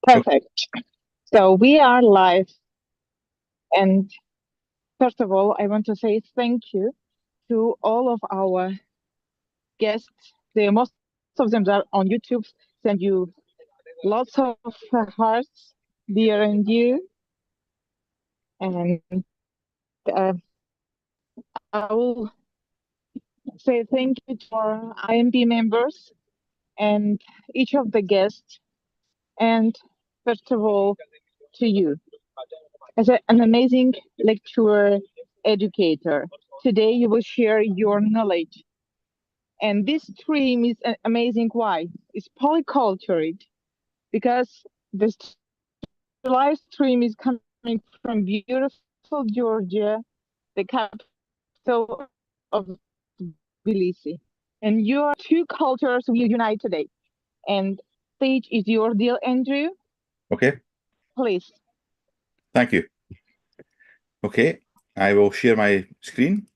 Perfect. So we are live. And first of all, I want to say thank you to all of our guests. Most of them are on YouTube, send you lots of hearts, dear and dear. And I will say thank you to our IMP members and each of the guests. And first of all, to you as an amazing lecturer, educator. Today you will share your knowledge. And this stream is amazing. Why? It's polycultured because this live stream is coming from beautiful Georgia, the capital of Tbilisi. And you are two cultures will unite today. And stage is your deal, Andrew. Okay, Please. thank you. Okay, I will share my screen.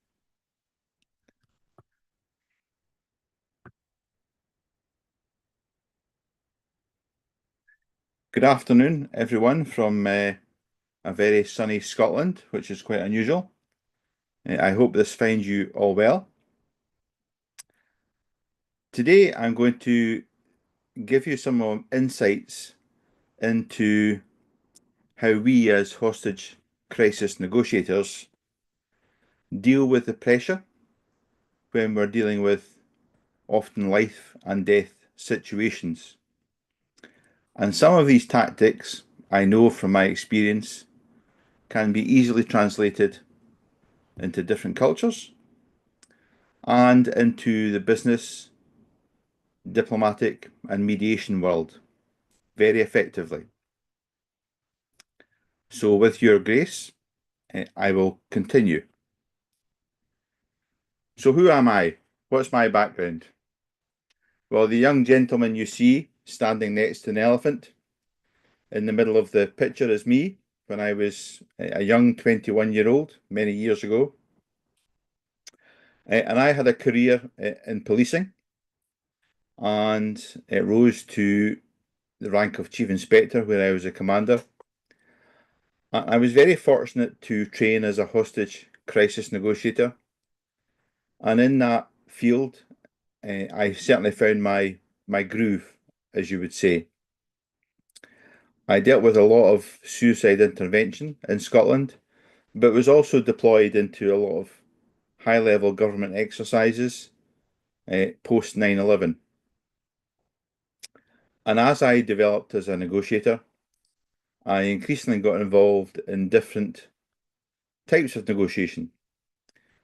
Good afternoon, everyone, from a very sunny Scotland, which is quite unusual. I hope this finds you all well. Today, I'm going to give you some insights into how we as hostage crisis negotiators deal with the pressure when we're dealing with often life and death situations. And some of these tactics, I know from my experience, can be easily translated into different cultures and into the business, diplomatic, and mediation world very effectively. So, with your grace, I will continue. So, who am I? What's my background? Well, the young gentleman you see standing next to an elephant in the middle of the picture is me when I was a young 21-year-old many years ago. And I had a career in policing, and it rose to the rank of Chief Inspector, where I was a commander. I was very fortunate to train as a hostage crisis negotiator, and in that field, I certainly found my groove, as you would say. I dealt with a lot of suicide intervention in Scotland, but was also deployed into a lot of high-level government exercises post 9/11. And as I developed as a negotiator, I increasingly got involved in different types of negotiation.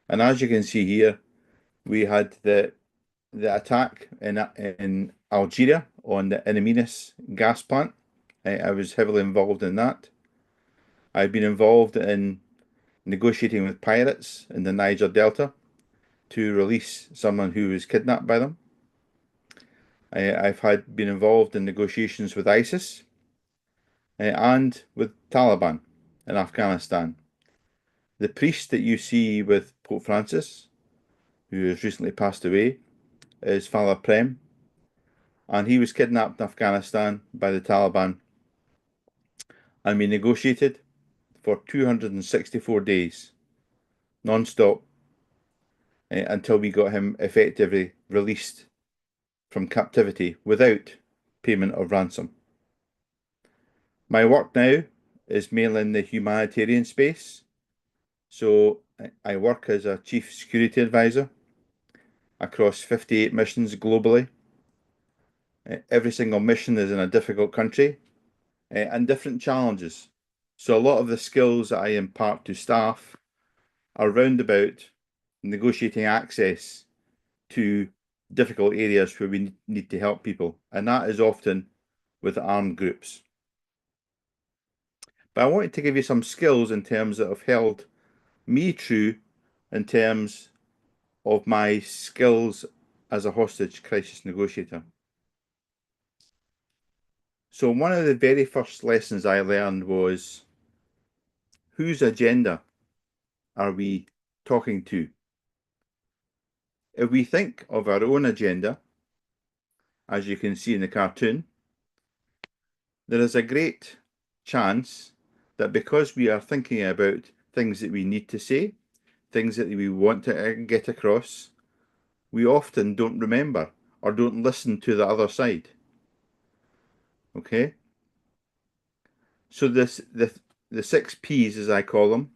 And as you can see here, we had the attack in Algeria on the In Amenas gas plant. I was heavily involved in that. I've been involved in negotiating with pirates in the Niger Delta to release someone who was kidnapped by them. I've been involved in negotiations with ISIS and with Taliban in Afghanistan. The priest that you see with Pope Francis, who has recently passed away, is Father Prem, and he was kidnapped in Afghanistan by the Taliban, and we negotiated for 264 days, non-stop, until we got him effectively released from captivity without payment of ransom. My work now is mainly in the humanitarian space, so I work as a chief security advisor across 58 missions globally. Every single mission is in a difficult country and different challenges. So a lot of the skills that I impart to staff are round about negotiating access to difficult areas where we need to help people, and that is often with armed groups. But I wanted to give you some skills in terms that have held me true in terms of my skills as a hostage crisis negotiator. So one of the very first lessons I learned was, whose agenda are we talking to? If we think of our own agenda, as you can see in the cartoon, There is a great chance that because we are thinking about things that we need to say, things that we want to get across, we often don't remember or don't listen to the other side. Okay? So the 6 Ps, as I call them,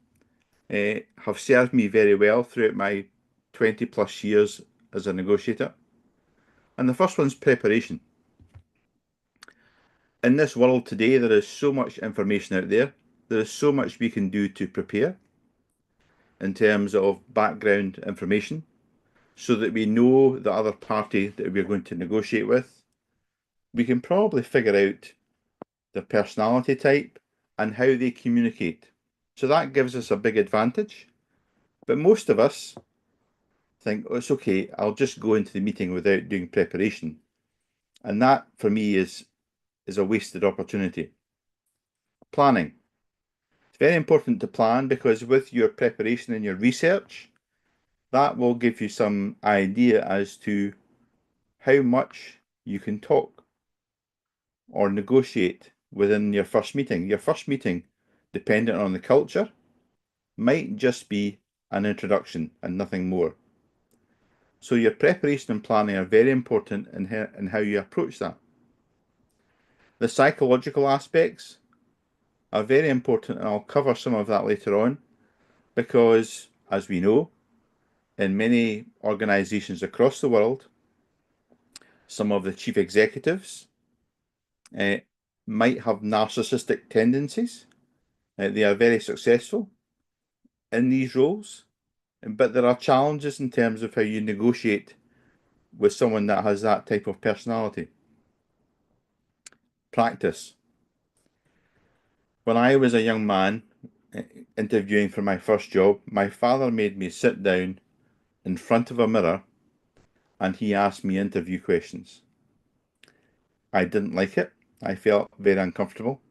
have served me very well throughout my 20 plus years as a negotiator. And the first one's preparation. In this world today, there is so much information out there. There is so much we can do to prepare in terms of background information so that we know the other party that we're going to negotiate with. We can probably figure out their personality type and how they communicate. So that gives us a big advantage. But most of us think, oh, it's okay, I'll just go into the meeting without doing preparation. And that, for me, is a wasted opportunity. Planning. It's very important to plan because with your preparation and your research, that will give you some idea as to how much you can talk or negotiate within your first meeting. Your first meeting, dependent on the culture, might just be an introduction and nothing more. So your preparation and planning are very important in how you approach that. The psychological aspects are very important, and I'll cover some of that later on, because as we know, in many organizations across the world, some of the chief executives might have narcissistic tendencies. They are very successful in these roles, but there are challenges in terms of how you negotiate with someone that has that type of personality. Practice. When I was a young man interviewing for my first job, my father made me sit down in front of a mirror and he asked me interview questions. I didn't like it. I felt very uncomfortable.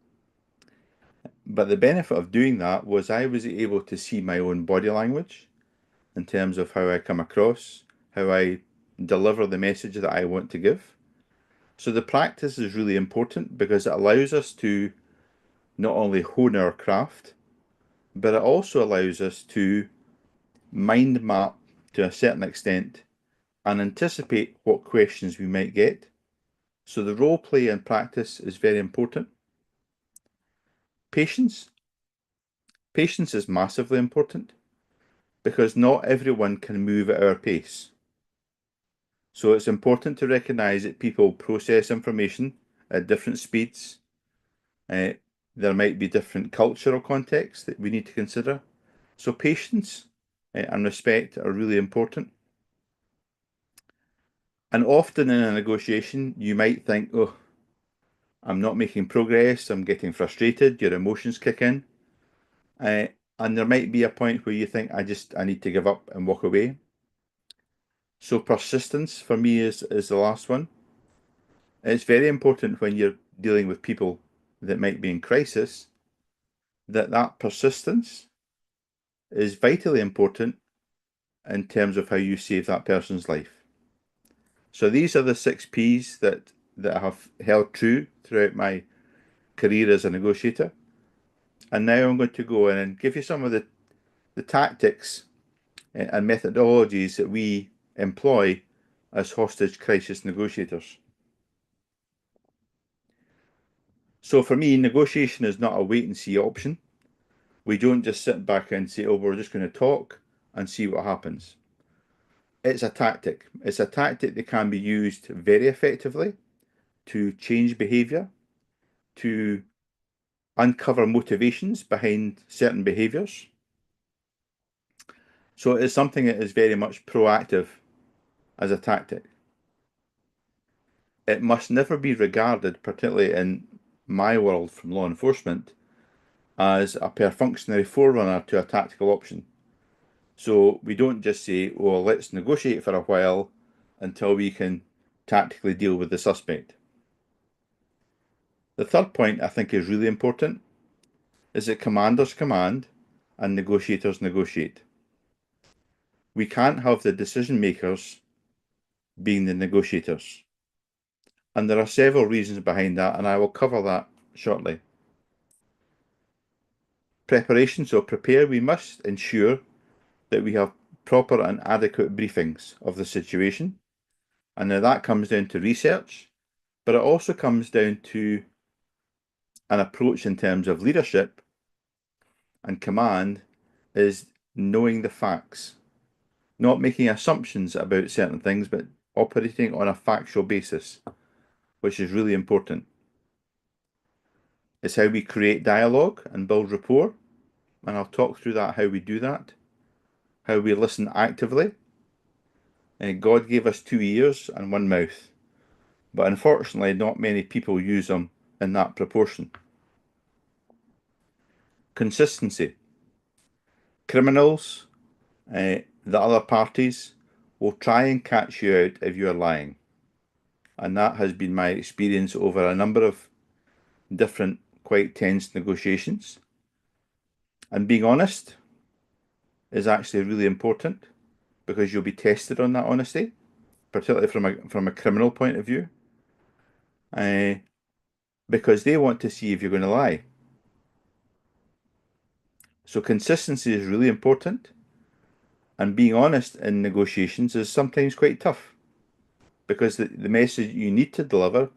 But the benefit of doing that was I was able to see my own body language in terms of how I come across, how I deliver the message that I want to give. So the practice is really important because it allows us to not only hone our craft, but it also allows us to mind map to a certain extent and anticipate what questions we might get. So the role play and practice is very important. Patience. Patience is massively important because not everyone can move at our pace. So it's important to recognize that people process information at different speeds. There might be different cultural contexts that we need to consider. So patience and respect are really important. And often in a negotiation, you might think, oh, I'm not making progress, I'm getting frustrated, your emotions kick in. And there might be a point where you think, I need to give up and walk away. So persistence for me is the last one. It's very important when you're dealing with people that might be in crisis that persistence is vitally important in terms of how you save that person's life. So these are the 6 Ps that I have held true throughout my career as a negotiator. And now I'm going to go in and give you some of the tactics and methodologies that we employ as hostage crisis negotiators. So for me, negotiation is not a wait and see option. We don't just sit back and say, oh, we're just going to talk and see what happens. It's a tactic. It's a tactic that can be used very effectively to change behaviour, to uncover motivations behind certain behaviours. So it's something that is very much proactive as a tactic. It must never be regarded, particularly in my world from law enforcement, as a perfunctory forerunner to a tactical option. So we don't just say, oh, let's negotiate for a while until we can tactically deal with the suspect. The third point I think is really important is that commanders command and negotiators negotiate. We can't have the decision makers being the negotiators. And there are several reasons behind that, and I will cover that shortly. Preparation, so prepare, we must ensure that we have proper and adequate briefings of the situation. And now that comes down to research, but it also comes down to an approach in terms of leadership and command is knowing the facts, not making assumptions about certain things, but operating on a factual basis, which is really important. It's how we create dialogue and build rapport, and I'll talk through that, how we do that, how we listen actively. And God gave us 2 ears and 1 mouth, but unfortunately not many people use them in that proportion. Consistency. Criminals, the other parties, will try and catch you out if you are lying. And that has been my experience over a number of different, quite tense negotiations. And being honest is actually really important because you'll be tested on that honesty, particularly from a criminal point of view, because they want to see if you're going to lie. So consistency is really important, and being honest in negotiations is sometimes quite tough because the message you need to deliver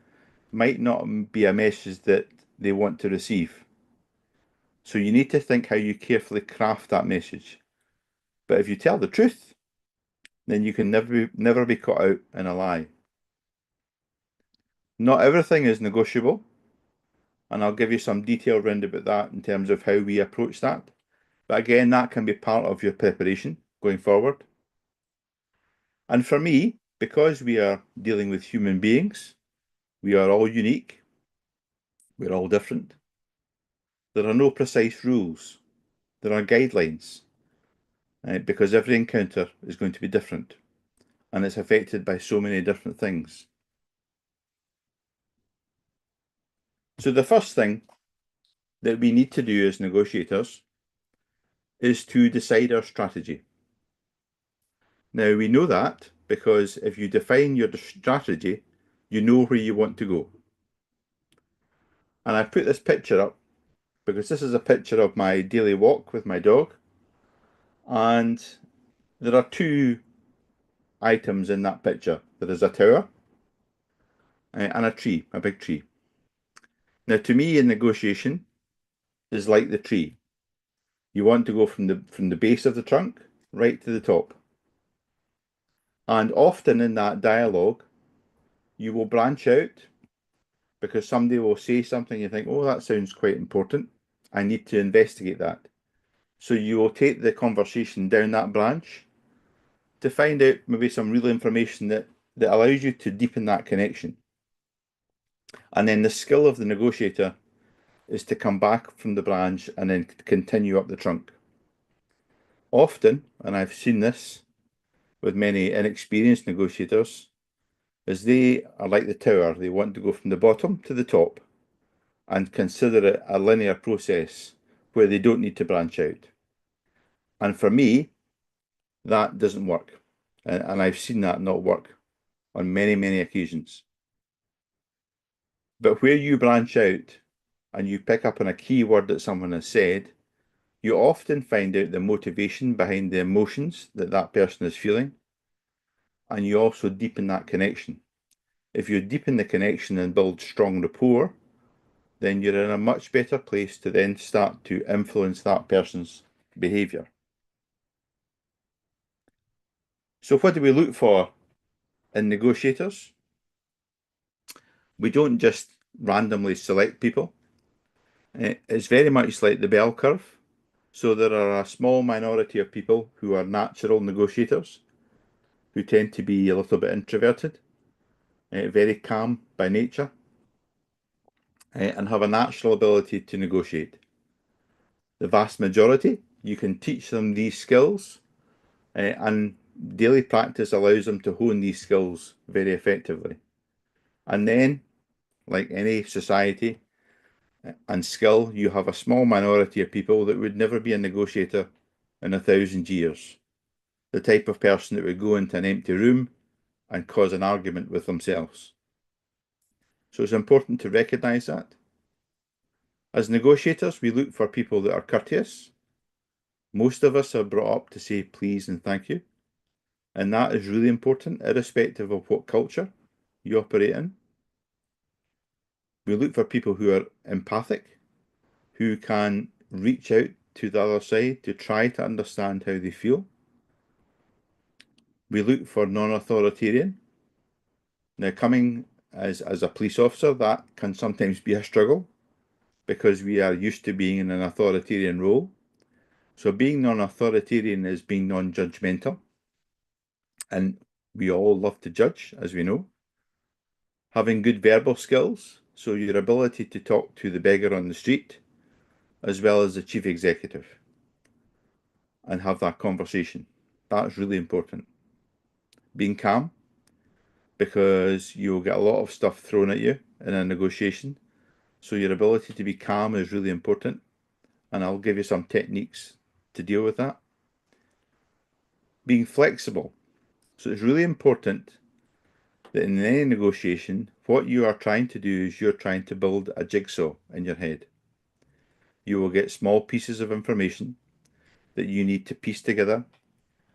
might not be a message that they want to receive. So you need to think how you carefully craft that message. But if you tell the truth, then you can never be caught out in a lie. Not everything is negotiable, and I'll give you some detail around about that in terms of how we approach that. But again, that can be part of your preparation going forward. And for me, because we are dealing with human beings, we are all unique, we're all different. There are no precise rules, there are guidelines, because every encounter is going to be different, and it's affected by so many different things. So the first thing that we need to do as negotiators is to decide our strategy. Now, we know that because if you define your strategy, you know where you want to go. And I put this picture up because this is a picture of my daily walk with my dog. And there are 2 items in that picture. There is a tower and a tree, a big tree. Now, to me, in negotiation is like the tree. You want to go from the base of the trunk right to the top. And often in that dialogue, you will branch out because somebody will say something you think, oh, that sounds quite important. I need to investigate that. So you will take the conversation down that branch to find out maybe some real information that allows you to deepen that connection. And then the skill of the negotiator is to come back from the branch and then continue up the trunk. Often, and I've seen this with many inexperienced negotiators, is they are like the tower. They want to go from the bottom to the top and consider it a linear process where they don't need to branch out. And for me, that doesn't work. And I've seen that not work on many, many occasions. But where you branch out and you pick up on a key word that someone has said, you often find out the motivation behind the emotions that that person is feeling, and you also deepen that connection. If you deepen the connection and build strong rapport, then you're in a much better place to then start to influence that person's behaviour. So what do we look for in negotiators? We don't just randomly select people. It's very much like the bell curve. So there are a small minority of people who are natural negotiators, who tend to be a little bit introverted, very calm by nature, and have a natural ability to negotiate. The vast majority, you can teach them these skills, and daily practice allows them to hone these skills very effectively. And then, like any society and skill, you have a small minority of people that would never be a negotiator in 1,000 years. The type of person that would go into an empty room and cause an argument with themselves. So it's important to recognise that. As negotiators, we look for people that are courteous. Most of us are brought up to say please and thank you. And that is really important, irrespective of what culture you operate in. We look for people who are empathic, who can reach out to the other side to try to understand how they feel. We look for non-authoritarian. Now, coming as a police officer, that can sometimes be a struggle because we are used to being in an authoritarian role. So being non-authoritarian is being non-judgmental. And we all love to judge, as we know. Having good verbal skills, so your ability to talk to the beggar on the street, as well as the chief executive, and have that conversation. That's really important. Being calm, because you'll get a lot of stuff thrown at you in a negotiation. So your ability to be calm is really important. And I'll give you some techniques to deal with that. Being flexible. So it's really important that in any negotiation, what you are trying to do is you're trying to build a jigsaw in your head. You will get small pieces of information that you need to piece together,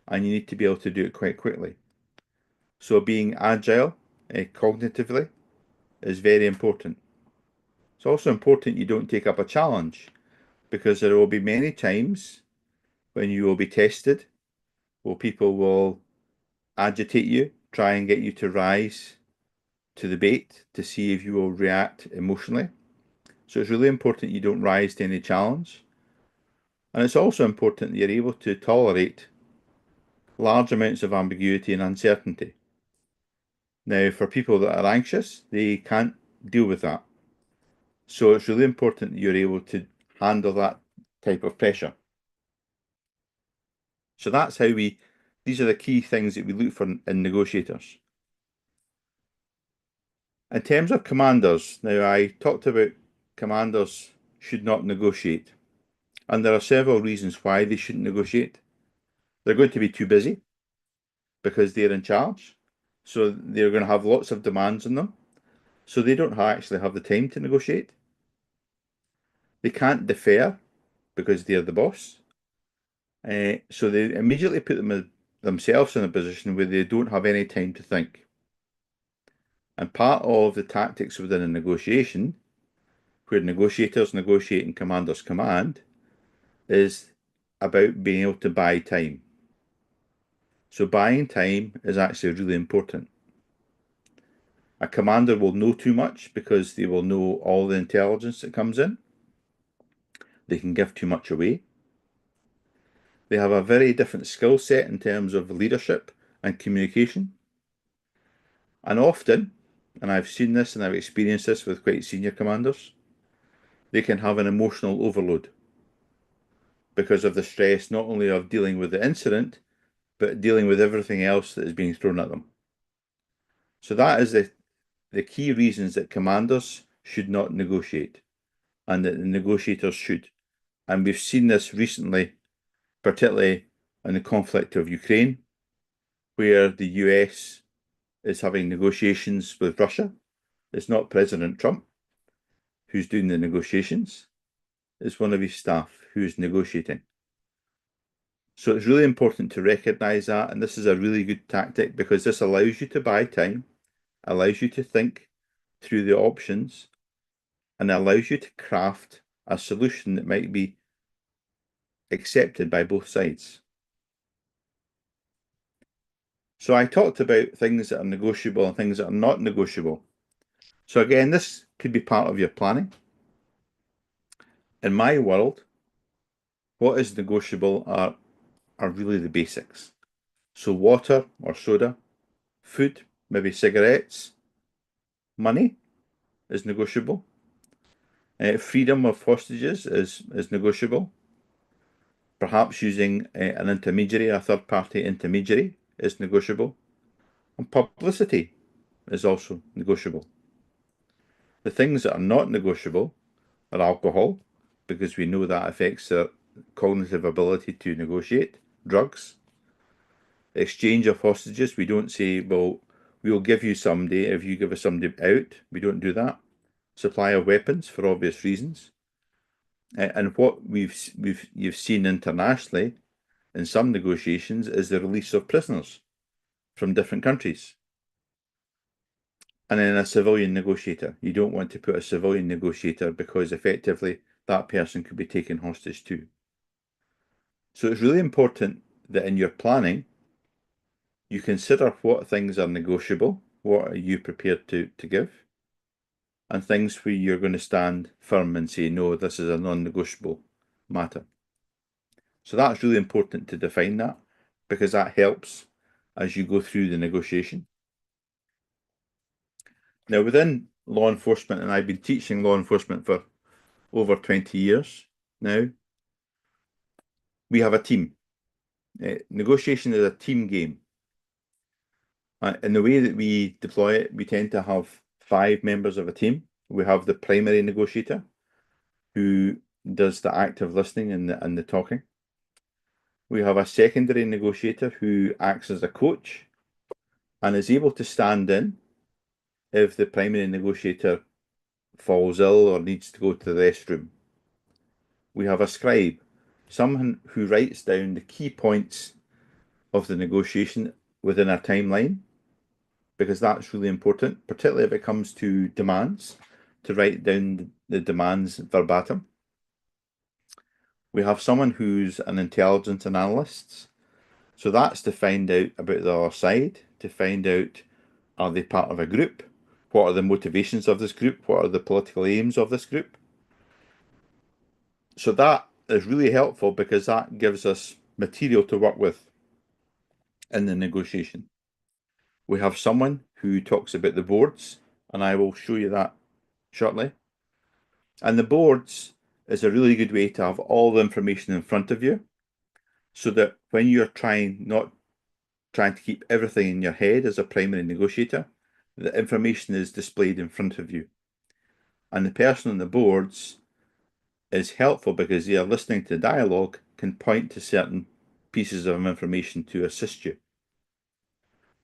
and you need to be able to do it quite quickly. So being agile cognitively is very important. It's also important you don't take up a challenge, because there will be many times when you will be tested, where people will agitate you, try and get you to rise to the bait to see if you will react emotionally. So it's really important you don't rise to any challenge. And it's also important that you're able to tolerate large amounts of ambiguity and uncertainty. Now, for people that are anxious, they can't deal with that. So it's really important that you're able to handle that type of pressure. So that's how these are the key things that we look for in negotiators. In terms of commanders, now I talked about commanders should not negotiate. And there are several reasons why they shouldn't negotiate. They're going to be too busy because they're in charge. So they're going to have lots of demands on them. So they don't actually have the time to negotiate. They can't defer because they're the boss. So they immediately put themselves in a position where they don't have any time to think. And part of the tactics within a negotiation, where negotiators negotiate and commanders command, is about being able to buy time. So buying time is actually really important. A commander will know too much because they will know all the intelligence that comes in. They can give too much away. They have a very different skill set in terms of leadership and communication. And often, and I've seen this and I've experienced this with quite senior commanders, they can have an emotional overload because of the stress not only of dealing with the incident, but dealing with everything else that is being thrown at them. So that is the key reasons that commanders should not negotiate and that the negotiators should. And we've seen this recently, particularly in the conflict of Ukraine, where the US is having negotiations with Russia. It's not President Trump who's doing the negotiations, it's one of his staff who's negotiating. So it's really important to recognise that, and this is a really good tactic because this allows you to buy time, allows you to think through the options, and allows you to craft a solution that might be accepted by both sides. So I talked about things that are negotiable and things that are not negotiable. So again, this could be part of your planning. In my world, what is negotiable are really the basics. So water or soda, food, maybe cigarettes, money is negotiable. Freedom of hostages is negotiable. Perhaps using an intermediary, a third-party intermediary, is negotiable. And publicity is also negotiable. The things that are not negotiable are alcohol, because we know that affects their cognitive ability to negotiate. Drugs. Exchange of hostages. We don't say, well, we'll give you somebody if you give us somebody out. We don't do that. Supply of weapons for obvious reasons. And what you've seen internationally in some negotiations is the release of prisoners from different countries. And then a civilian negotiator. You don't want to put a civilian negotiator because effectively that person could be taken hostage too. So it's really important that in your planning, you consider what things are negotiable, what are you prepared to give, and things where you're going to stand firm and say, no, this is a non-negotiable matter. So that's really important to define that, because that helps as you go through the negotiation. Now, within law enforcement, and I've been teaching law enforcement for over 20 years now, we have a team. Negotiation is a team game. In the way that we deploy it, we tend to have 5 members of a team. We have the primary negotiator, who does the active listening and the talking. We have a secondary negotiator who acts as a coach and is able to stand in if the primary negotiator falls ill or needs to go to the restroom. We have a scribe, someone who writes down the key points of the negotiation within a timeline, because that's really important, particularly if it comes to demands, to write down the demands verbatim. We have someone who's an intelligence analyst. So that's to find out about the other side, to find out, are they part of a group? What are the motivations of this group? What are the political aims of this group? So that is really helpful because that gives us material to work with in the negotiation. We have someone who talks about the boards, and I will show you that shortly. And the boards is a really good way to have all the information in front of you, so that when you're not trying to keep everything in your head as a primary negotiator, the information is displayed in front of you. And the person on the boards is helpful because they are listening to dialogue, can point to certain pieces of information to assist you.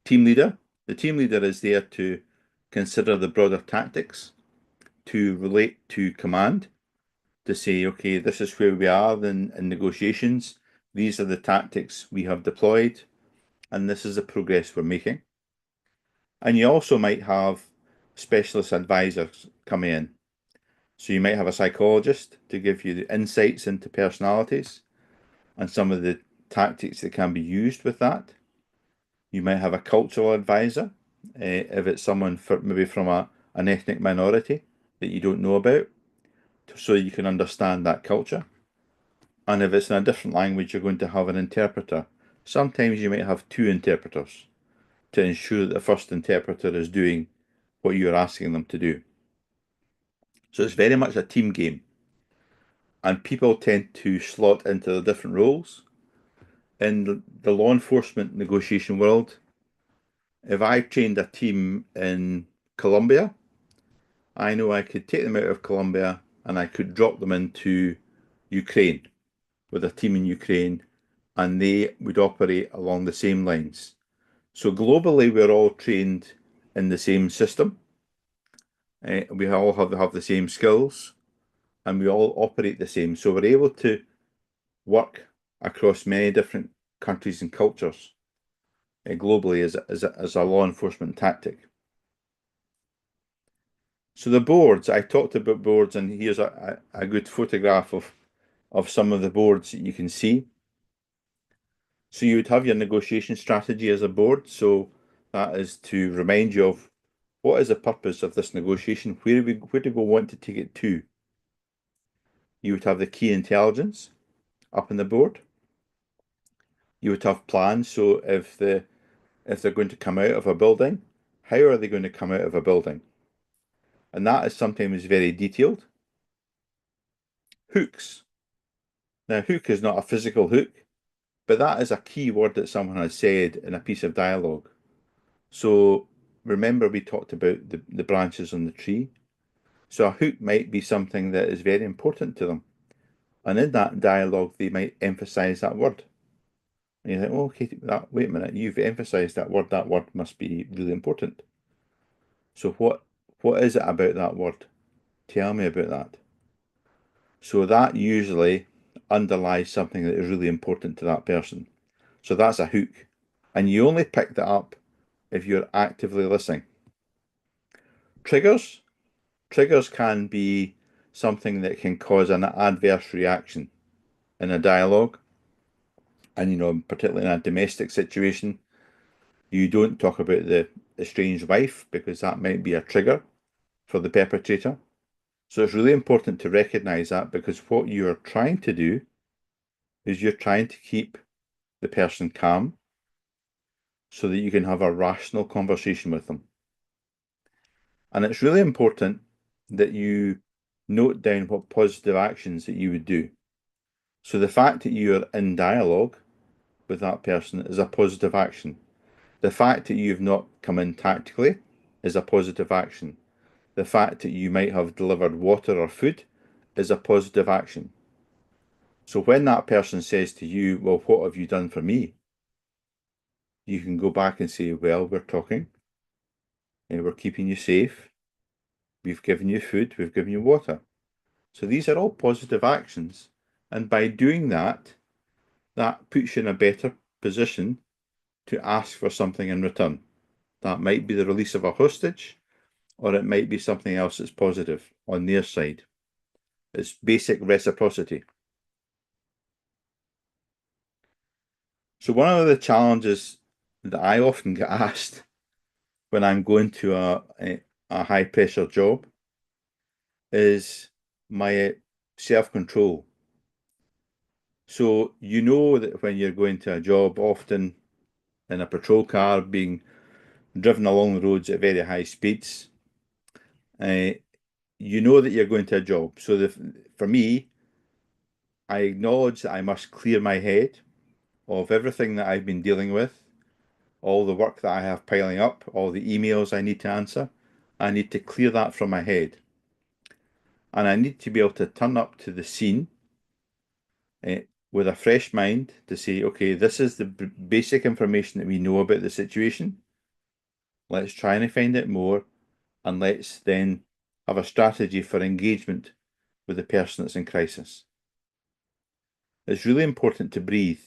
Team leader. The team leader is there to consider the broader tactics, to relate to command, to say, okay, this is where we are in negotiations. These are the tactics we have deployed, and this is the progress we're making. And you also might have specialist advisors coming in. So you might have a psychologist to give you the insights into personalities and some of the tactics that can be used with that. You might have a cultural advisor, if it's someone maybe from an ethnic minority that you don't know about, so you can understand that culture. And if it's in a different language, you're going to have an interpreter. Sometimes you might have 2 interpreters to ensure that the first interpreter is doing what you're asking them to do. So it's very much a team game. And people tend to slot into the different roles. In the law enforcement negotiation world, if I trained a team in Colombia, I know I could take them out of Colombia and I could drop them into Ukraine with a team in Ukraine, and they would operate along the same lines. So globally, we're all trained in the same system. We all have the same skills, and we all operate the same. So we're able to work across many different countries and cultures globally as a law enforcement tactic. So the boards, I talked about boards, and here's a good photograph of some of the boards that you can see. So you would have your negotiation strategy as a board. So that is to remind you of what is the purpose of this negotiation, where do we want to take it to. You would have the key intelligence up on the board. You would have plans. So if they're going to come out of a building, how are they going to come out of a building? And that is sometimes very detailed. Hooks. Now, hook is not a physical hook, but that is a key word that someone has said in a piece of dialogue. So remember we talked about the branches on the tree. So a hook might be something that is very important to them. And in that dialogue, they might emphasize that word. And you think, oh, okay, wait a minute, you've emphasized that word must be really important. So what is it about that word? Tell me about that. So that usually underlies something that is really important to that person. So that's a hook. And you only pick that up if you're actively listening. Triggers. Triggers can be something that can cause an adverse reaction in a dialogue. And, particularly in a domestic situation, you don't talk about the estranged wife because that might be a trigger for the perpetrator. So it's really important to recognize that, because what you are trying to do is you're trying to keep the person calm so that you can have a rational conversation with them. And it's really important that you note down what positive actions that you would do. So the fact that you're in dialogue with that person is a positive action. The fact that you've not come in tactically is a positive action. The fact that you might have delivered water or food is a positive action. So when that person says to you, well, what have you done for me? You can go back and say, well, we're talking, and we're keeping you safe. We've given you food, we've given you water. So these are all positive actions. And by doing that, that puts you in a better position to ask for something in return. That might be the release of a hostage, or it might be something else that's positive on their side. It's basic reciprocity. So one of the challenges that I often get asked when I'm going to a high pressure job is my self-control. So you know that when you're going to a job, often in a patrol car being driven along the roads at very high speeds, you know that you're going to a job. So for me, I acknowledge that I must clear my head of everything that I've been dealing with, all the work that I have piling up, all the emails I need to answer. I need to clear that from my head. And I need to be able to turn up to the scene with a fresh mind to say, okay, this is the basic information that we know about the situation. Let's try and find out more, and let's then have a strategy for engagement with the person that's in crisis. It's really important to breathe,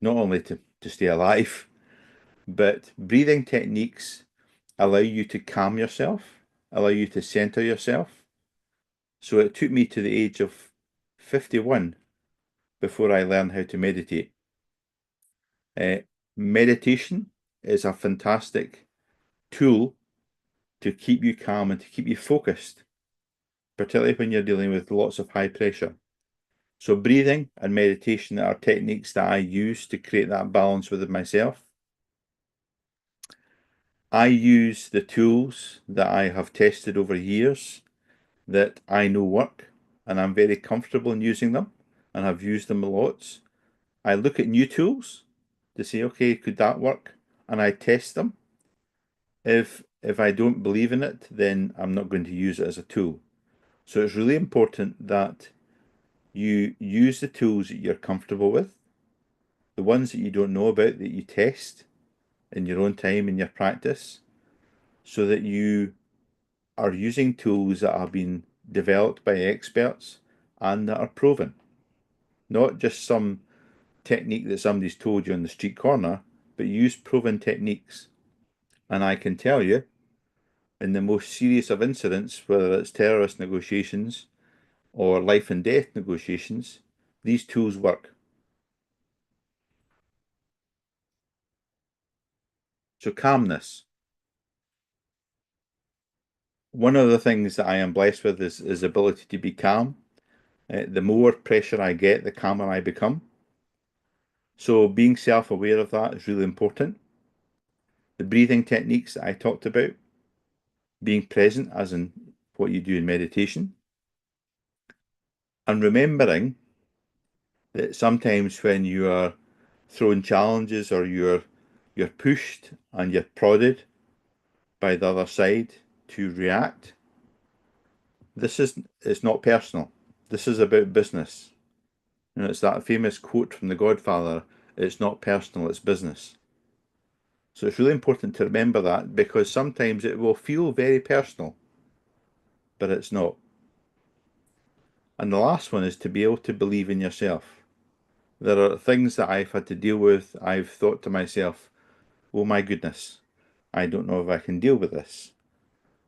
not only to stay alive, but breathing techniques allow you to calm yourself, allow you to center yourself. So it took me to the age of 51 before I learned how to meditate. Meditation is a fantastic tool to keep you calm and to keep you focused, particularly when you're dealing with lots of high pressure. So breathing and meditation are techniques that I use to create that balance within myself. I use the tools that I have tested over years that I know work, and I'm very comfortable in using them, and I've used them lots. I look at new tools to say, okay, could that work? And I test them. If I don't believe in it, then I'm not going to use it as a tool. So it's really important that you use the tools that you're comfortable with, the ones that you don't know about that you test in your own time in your practice, so that you are using tools that have been developed by experts and that are proven. Not just some technique that somebody's told you on the street corner, but use proven techniques. And I can tell you, in the most serious of incidents, whether it's terrorist negotiations or life and death negotiations, these tools work. So calmness. One of the things that I am blessed with is the ability to be calm. The more pressure I get, the calmer I become. So being self-aware of that is really important. The breathing techniques that I talked about, being present as in what you do in meditation, and remembering that sometimes when you are thrown challenges or you're pushed and you're prodded by the other side to react, it's not personal. This is about business. It's that famous quote from The Godfather, it's not personal, it's business. So it's really important to remember that, because sometimes it will feel very personal, but it's not. And the last one is to be able to believe in yourself. There are things that I've had to deal with. I've thought to myself, oh my goodness, I don't know if I can deal with this.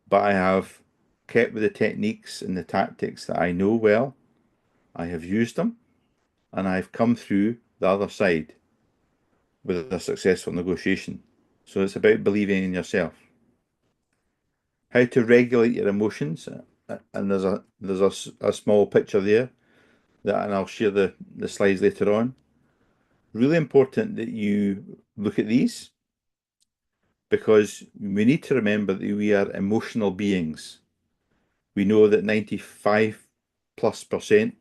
But I have kept with the techniques and the tactics that I know well. I have used them and I've come through the other side with a successful negotiation. So it's about believing in yourself. How to regulate your emotions, and there's a small picture there that, and I'll share the slides later on. Really important that you look at these because we need to remember that we are emotional beings. We know that 95+%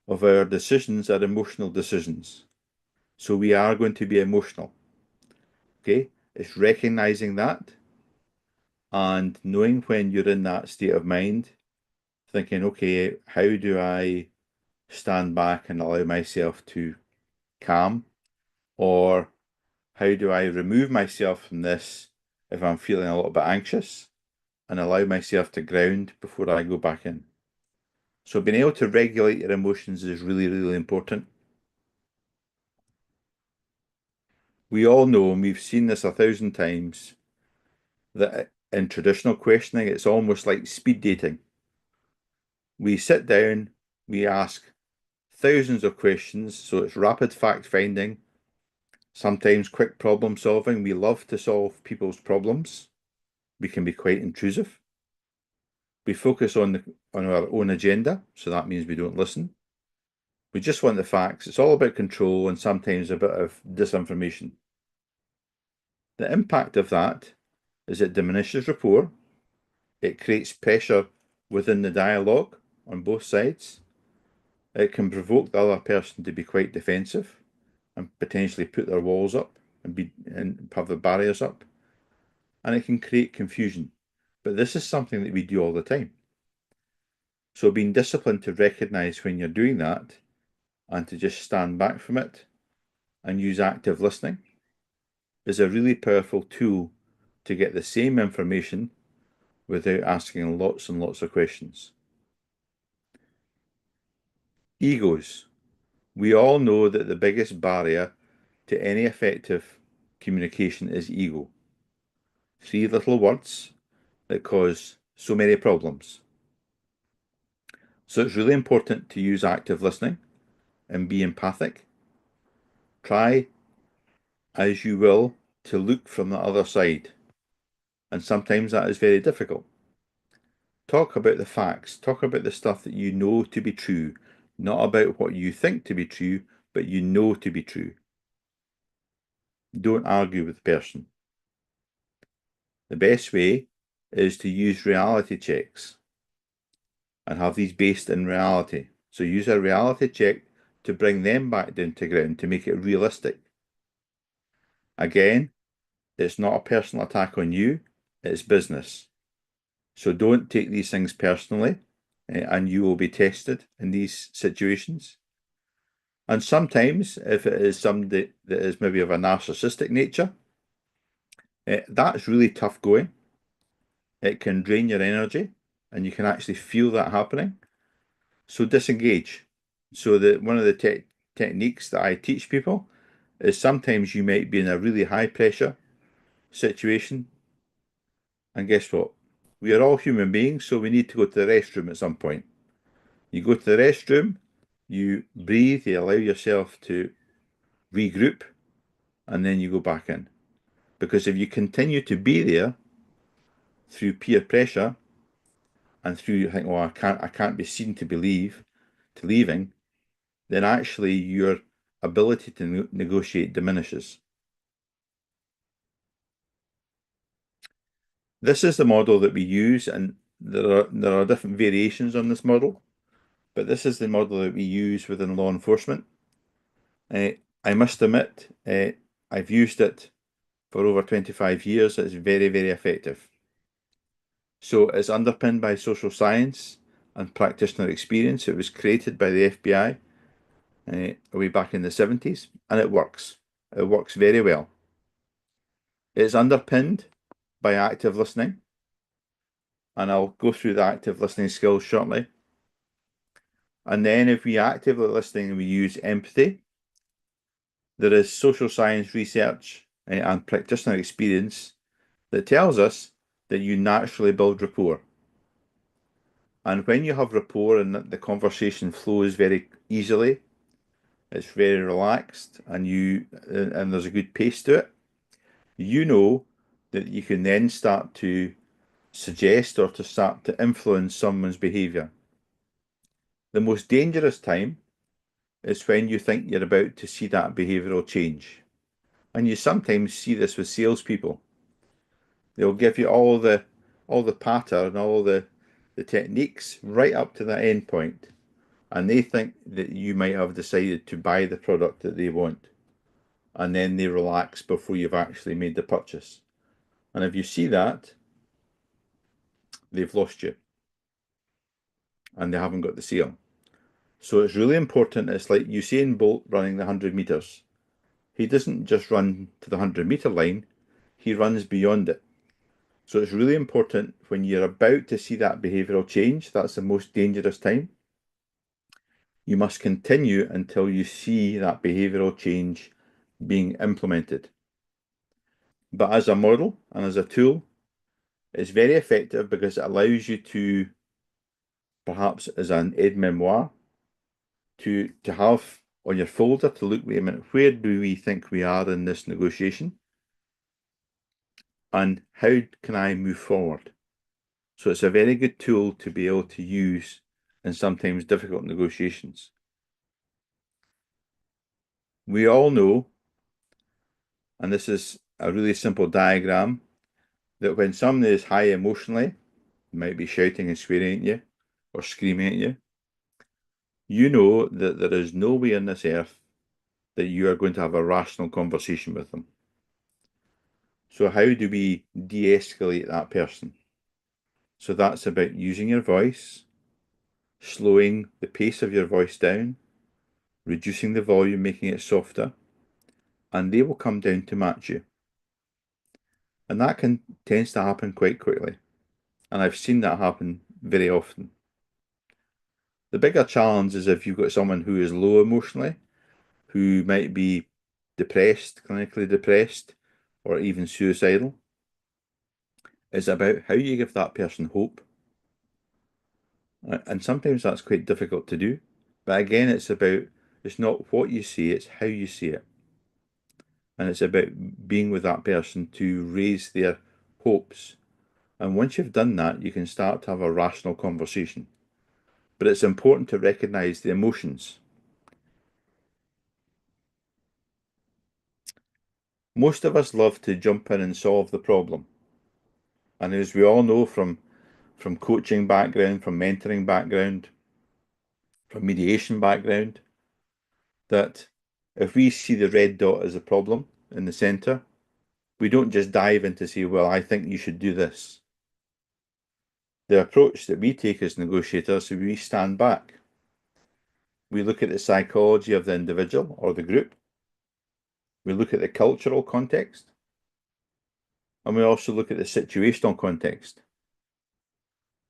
of our decisions are emotional decisions. So we are going to be emotional. Okay? It's recognizing that and knowing when you're in that state of mind, thinking, okay, how do I stand back and allow myself to calm? Or how do I remove myself from this if I'm feeling a little bit anxious and allow myself to ground before I go back in? So being able to regulate your emotions is really, really important. We all know, and we've seen this 1,000 times, that in traditional questioning, it's almost like speed dating. We sit down, we ask thousands of questions, so it's rapid fact finding, sometimes quick problem solving. We love to solve people's problems. We can be quite intrusive. We focus on our own agenda, so that means we don't listen. We just want the facts. It's all about control and sometimes a bit of disinformation. The impact of that is it diminishes rapport. It creates pressure within the dialogue on both sides. It can provoke the other person to be quite defensive and potentially put their walls up and have their barriers up. And it can create confusion. But this is something that we do all the time. So being disciplined to recognize when you're doing that and to just stand back from it and use active listening is a really powerful tool to get the same information without asking lots and lots of questions. Egos. We all know that the biggest barrier to any effective communication is ego. 3 little words that cause so many problems. So it's really important to use active listening and be empathic. Try, as you will, to look from the other side. And sometimes that is very difficult. Talk about the facts. Talk about the stuff that you know to be true, not about what you think to be true, but you know to be true. Don't argue with the person. The best way is to use reality checks and have these based in reality. So use a reality check to bring them back down to ground to make it realistic. Again, it's not a personal attack on you, it's business. So don't take these things personally, and you will be tested in these situations. And sometimes, if it is somebody that is maybe of a narcissistic nature, that's really tough going. It can drain your energy, and you can actually feel that happening. So disengage. So that one of the techniques that I teach people is sometimes you might be in a really high pressure situation, and guess what? We are all human beings, so we need to go to the restroom at some point. You go to the restroom, you breathe, you allow yourself to regroup, and then you go back in. Because if you continue to be there through peer pressure and through you think, oh, I can't be seen to leaving, then actually your ability to negotiate diminishes. This is the model that we use, and there are different variations on this model, but this is the model that we use within law enforcement. I must admit, I've used it for over 25 years. It's very, very effective. So it's underpinned by social science and practitioner experience. It was created by the FBI way back in the 70s, and it works. It works very well. It's underpinned by active listening, and I'll go through the active listening skills shortly. And then if we actively listening and we use empathy, there is social science research and practitioner experience that tells us that you naturally build rapport. And when you have rapport and the conversation flows very easily, it's very relaxed, and there's a good pace to it, you know that you can then start to suggest or to start to influence someone's behaviour. The most dangerous time is when you think you're about to see that behavioural change. And you sometimes see this with salespeople. They'll give you all the pattern, all the techniques right up to that end point, and they think that you might have decided to buy the product that they want, and then they relax before you've actually made the purchase. And if you see that, they've lost you and they haven't got the sale. So it's really important. It's like Usain Bolt running the 100 meters. He doesn't just run to the 100-meter line, he runs beyond it. So it's really important when you're about to see that behavioural change, that's the most dangerous time. You must continue until you see that behavioural change being implemented. But as a model and as a tool, it's very effective because it allows you to, perhaps as an aide-memoire, to have on your folder to look, wait a minute, where do we think we are in this negotiation? And how can I move forward? So it's a very good tool to be able to use in sometimes difficult negotiations. We all know, and this is a really simple diagram, that when somebody is high emotionally, might be shouting and swearing at you or screaming at you, you know that there is no way on this earth that you are going to have a rational conversation with them. So how do we de-escalate that person? So that's about using your voice, slowing the pace of your voice down, reducing the volume, making it softer, and they will come down to match you. And that tends to happen quite quickly. And I've seen that happen very often. The bigger challenge is if you've got someone who is low emotionally, who might be depressed, clinically depressed, or even suicidal. It's about how you give that person hope. And sometimes that's quite difficult to do. But again, it's not what you say, it's how you say it. And it's about being with that person to raise their hopes. And once you've done that, you can start to have a rational conversation. But it's important to recognize the emotions. Most of us love to jump in and solve the problem. And as we all know from coaching background, from mentoring background, from mediation background, that if we see the red dot as a problem in the centre, we don't just dive in to say, well, I think you should do this. The approach that we take as negotiators is we stand back. We look at the psychology of the individual or the group. We look at the cultural context. And we also look at the situational context.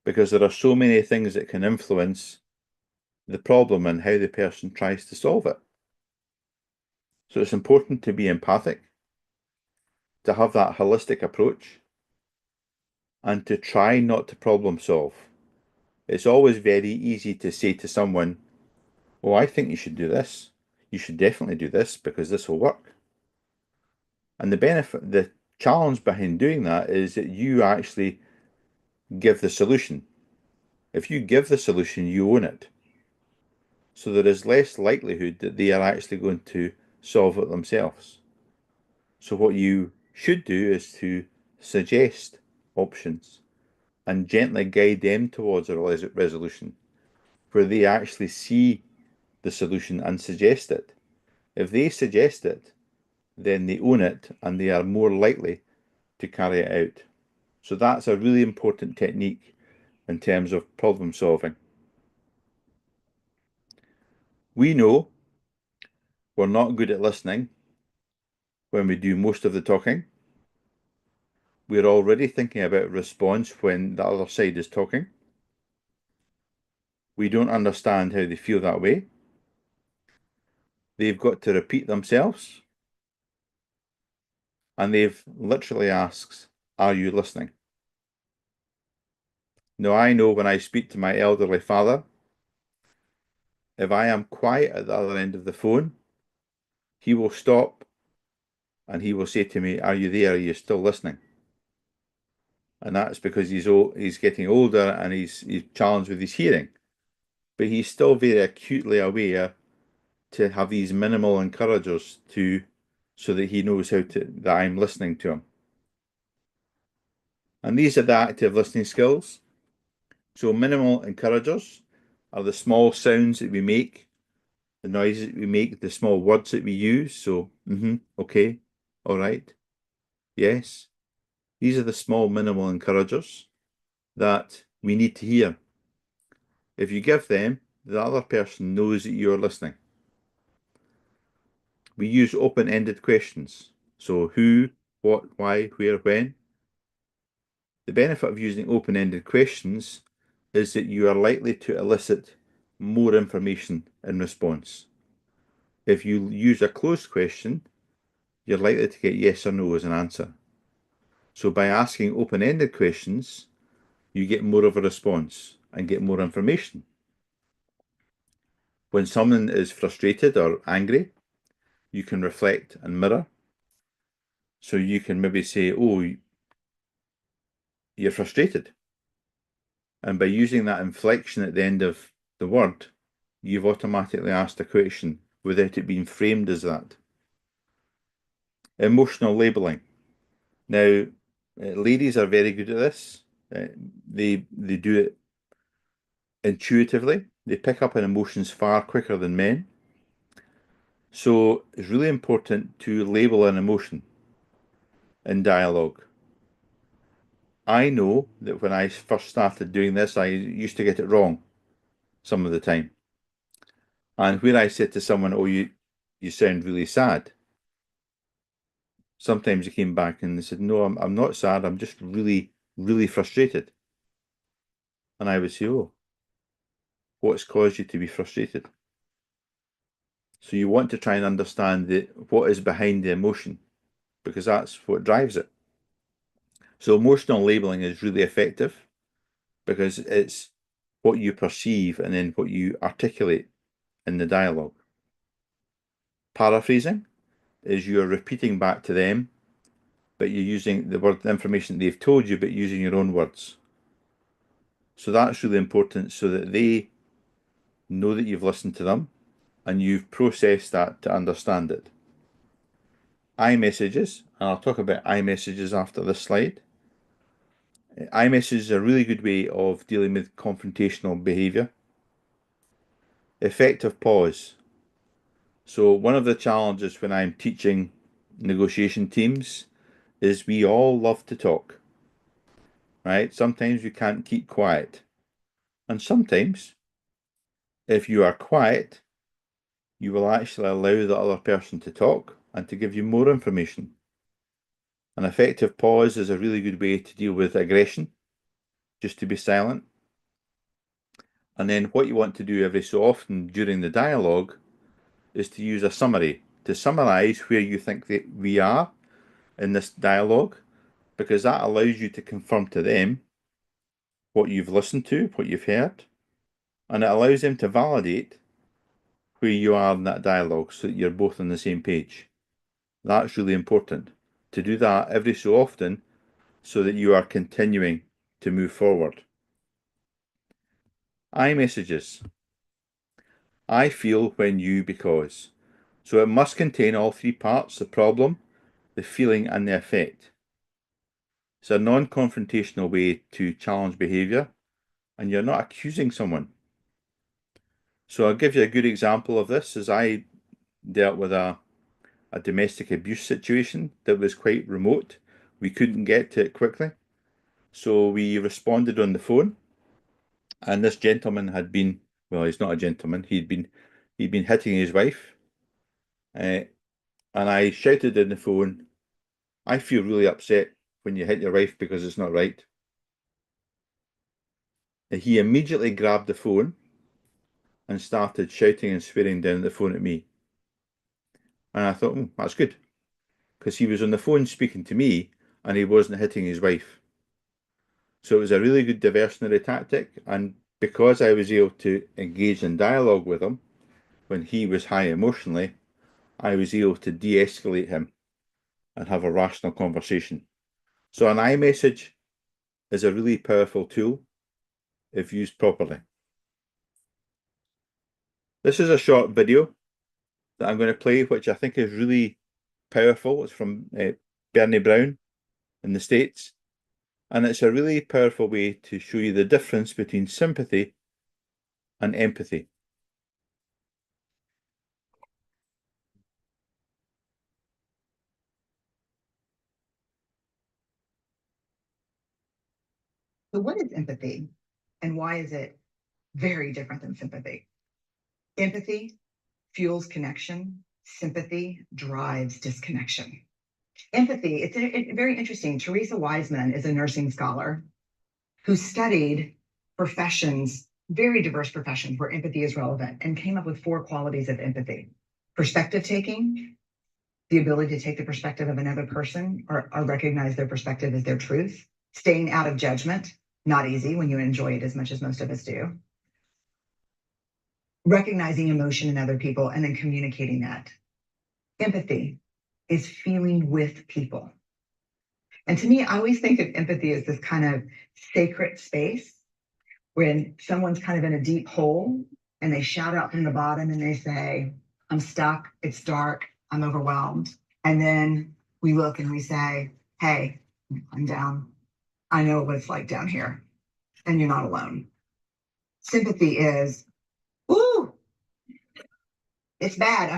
Because there are so many things that can influence the problem and how the person tries to solve it. So it's important to be empathic, to have that holistic approach, and to try not to problem solve. It's always very easy to say to someone, oh, I think you should do this. You should definitely do this because this will work. And the challenge behind doing that is that you actually give the solution. If you give the solution, you own it. So there is less likelihood that they are actually going to solve it themselves. So what you should do is to suggest options and gently guide them towards a resolution where they actually see the solution and suggest it. If they suggest it, then they own it and they are more likely to carry it out. So that's a really important technique in terms of problem solving. We know we're not good at listening when we do most of the talking. We're already thinking about response when the other side is talking. We don't understand how they feel that way. They've got to repeat themselves. And they've literally asked, "Are you listening?" Now, I know when I speak to my elderly father, if I am quiet at the other end of the phone, he will stop and he will say to me, "Are you there? Are you still listening?" And that's because he's getting older and he's challenged with his hearing. But he's still very acutely aware to have these minimal encouragers so that he knows that I'm listening to him. And these are the active listening skills. So minimal encouragers are the small sounds that we make, the noises that we make, the small words that we use. So, okay, all right, yes. These are the small minimal encouragers that we need to hear. If you give them, the other person knows that you're listening. We use open-ended questions. So who, what, why, where, when. The benefit of using open-ended questions is that you are likely to elicit more information in response. If you use a closed question, you're likely to get yes or no as an answer. So by asking open-ended questions, you get more of a response and get more information. When someone is frustrated or angry, you can reflect and mirror. So you can maybe say, "Oh, you're frustrated." And by using that inflection at the end of the word, you've automatically asked a question without it being framed as that. Emotional labeling. Now, ladies are very good at this. They do it intuitively. They pick up on emotions far quicker than men. So it's really important to label an emotion in dialogue. I know that when I first started doing this, I used to get it wrong some of the time. And when I said to someone, "Oh, you sound really sad," sometimes they came back and they said, "No, I'm not sad. I'm just really, really frustrated." And I would say, "Oh, what's caused you to be frustrated?" So you want to try and understand what is behind the emotion, because that's what drives it. So emotional labeling is really effective because it's what you perceive and then what you articulate in the dialogue. Paraphrasing is you're repeating back to them, but you're using the information they've told you, but using your own words. So that's really important so that they know that you've listened to them and you've processed that to understand it. iMessages, and I'll talk about iMessages after this slide. iMessages is a really good way of dealing with confrontational behaviour. Effective pause. So one of the challenges when I'm teaching negotiation teams is we all love to talk, right? Sometimes we can't keep quiet. And sometimes, if you are quiet, you will actually allow the other person to talk and to give you more information. An effective pause is a really good way to deal with aggression, just to be silent. And then what you want to do every so often during the dialogue is to use a summary to summarize where you think that we are in this dialogue, because that allows you to confirm to them what you've listened to, what you've heard, and it allows them to validate where you are in that dialogue so that you're both on the same page. That's really important to do that every so often so that you are continuing to move forward. iMessages. I feel when you because. So it must contain all three parts: the problem, the feeling, and the effect. It's a non-confrontational way to challenge behaviour, and you're not accusing someone. So I'll give you a good example of this as I dealt with a domestic abuse situation that was quite remote. We couldn't get to it quickly. So we responded on the phone, and this gentleman had been, well, he's not a gentleman, he'd been hitting his wife. And I shouted in the phone, "I feel really upset when you hit your wife because it's not right." And he immediately grabbed the phone and started shouting and swearing down the phone at me. And I thought, that's good, because he was on the phone speaking to me and he wasn't hitting his wife. So it was a really good diversionary tactic. And because I was able to engage in dialogue with him when he was high emotionally, I was able to de-escalate him and have a rational conversation. So an iMessage is a really powerful tool if used properly. This is a short video that I'm going to play, which I think is really powerful. It's from Bernie Brown in the States. And it's a really powerful way to show you the difference between sympathy and empathy. So what is empathy and why is it very different than sympathy? Empathy fuels connection. Sympathy drives disconnection. Empathy, it's very interesting. Teresa Wiseman is a nursing scholar who studied professions, very diverse professions where empathy is relevant, and came up with 4 qualities of empathy. Perspective taking, the ability to take the perspective of another person or recognize their perspective as their truth. Staying out of judgment, not easy when you enjoy it as much as most of us do. Recognizing emotion in other people and then communicating that. Empathy is feeling with people. And to me, I always think of empathy as this kind of sacred space when someone's kind of in a deep hole and they shout out from the bottom and they say, I'm stuck, it's dark, I'm overwhelmed. And then we look and we say, hey, I'm down. I know what it's like down here and you're not alone. Sympathy is, ooh, it's bad,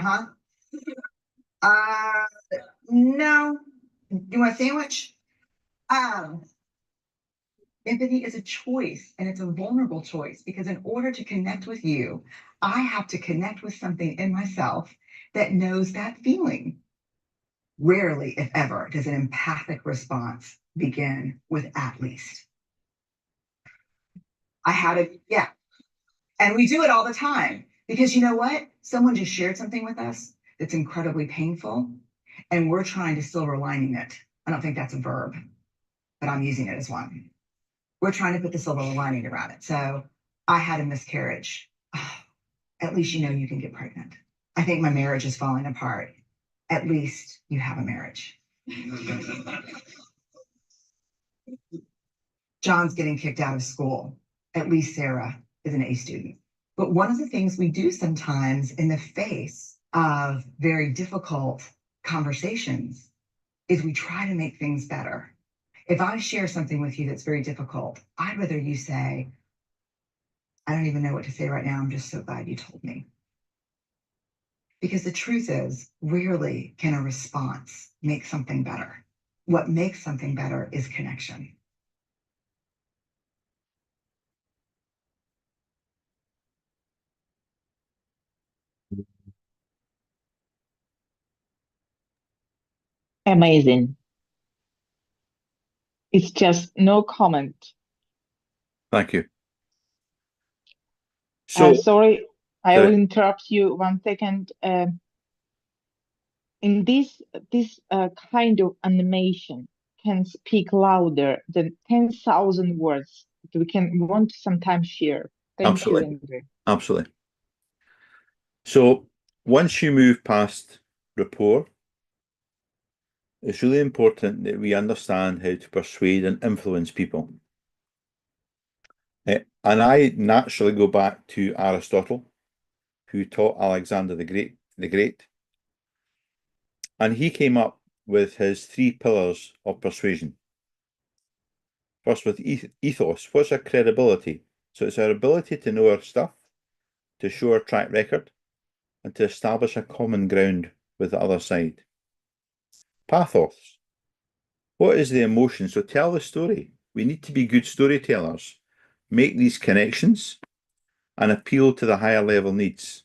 no. You want a sandwich? Empathy is a choice, and it's a vulnerable choice because in order to connect with you, I have to connect with something in myself that knows that feeling. Rarely, if ever, does an empathic response begin with at least. Yeah. And we do it all the time because you know what? Someone just shared something with us that's incredibly painful, and we're trying to silver lining it. I don't think that's a verb, but I'm using it as one. We're trying to put the silver lining around it. So I had a miscarriage. Oh, at least you know you can get pregnant. I think my marriage is falling apart. At least you have a marriage. John's getting kicked out of school. At least Sarah is an A student. But one of the things we do sometimes in the face of very difficult conversations is we try to make things better. If I share something with you that's very difficult, I'd rather you say, I don't even know what to say right now. I'm just so glad you told me. Because the truth is, rarely can a response make something better. What makes something better is connection. Amazing. It's just no comment. Thank you. So, sorry, I sorry. will interrupt you 1 second. In this kind of animation can speak louder than 10,000 words that we want to sometimes share. Thank Absolutely. you, Andrew. Absolutely. So once you move past rapport, it's really important that we understand how to persuade and influence people. And I naturally go back to Aristotle, who taught Alexander the Great. And he came up with his 3 pillars of persuasion. First, with ethos. What's our credibility? So it's our ability to know our stuff, to show our track record, and to establish a common ground with the other side. Pathos. What is the emotion? So tell the story. We need to be good storytellers. Make these connections and appeal to the higher level needs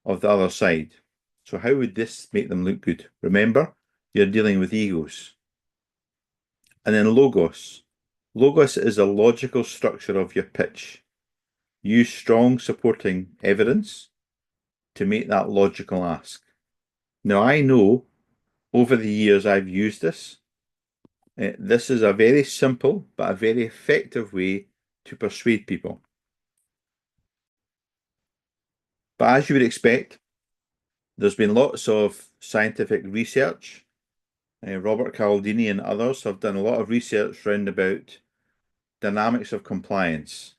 of the other side. So how would this make them look good? Remember, you're dealing with egos. And then logos. Logos is a logical structure of your pitch. use strong supporting evidence to make that logical ask. Now, I know over the years I've used this. This is a very simple but a very effective way to persuade people. But as you would expect, there's been lots of scientific research. Robert Cialdini and others have done a lot of research round about dynamics of compliance.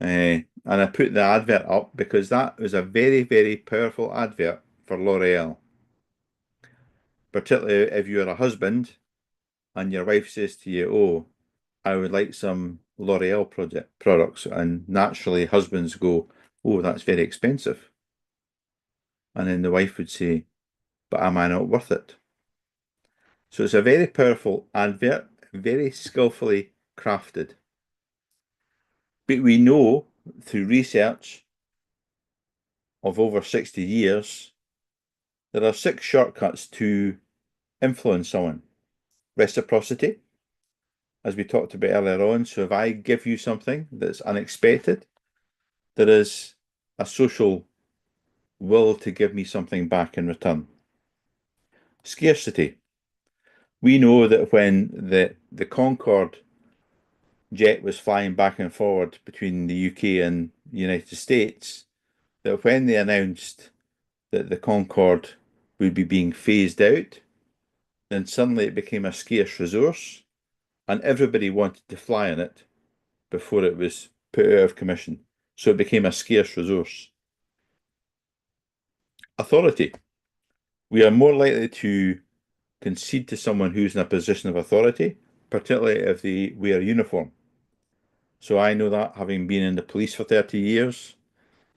And I put the advert up because that was a very, very powerful advert for L'Oreal. Particularly if you're a husband and your wife says to you, oh, I would like some L'Oreal products. And naturally husbands go, oh, that's very expensive. And then the wife would say, but am I not worth it? So it's a very powerful advert, very skillfully crafted. But we know through research of over 60 years, there are 6 shortcuts to influence someone. Reciprocity, as we talked about earlier on. So if I give you something that's unexpected, there is a social will to give me something back in return. Scarcity. We know that when the Concorde jet was flying back and forward between the UK and the United States, that when they announced that the Concorde would be being phased out, then suddenly it became a scarce resource and everybody wanted to fly in it before it was put out of commission. So it became a scarce resource. Authority. We are more likely to concede to someone who's in a position of authority, particularly if they wear uniform. So I know that, having been in the police for 30 years,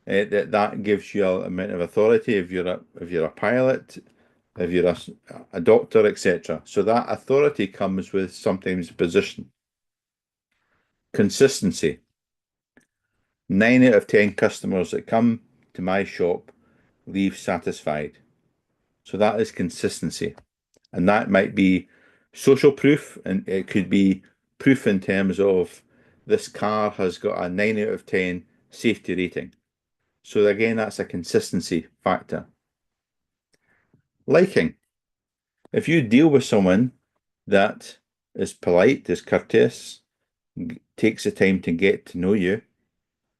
that gives you an amount of authority if you're a pilot, if you're a doctor, etc. So that authority comes with sometimes position. Consistency. 9 out of 10 customers that come to my shop leave satisfied. So that is consistency. And that might be social proof, and it could be proof in terms of this car has got a 9 out of 10 safety rating. So again, that's a consistency factor. Liking. If you deal with someone that is polite, is courteous, takes the time to get to know you,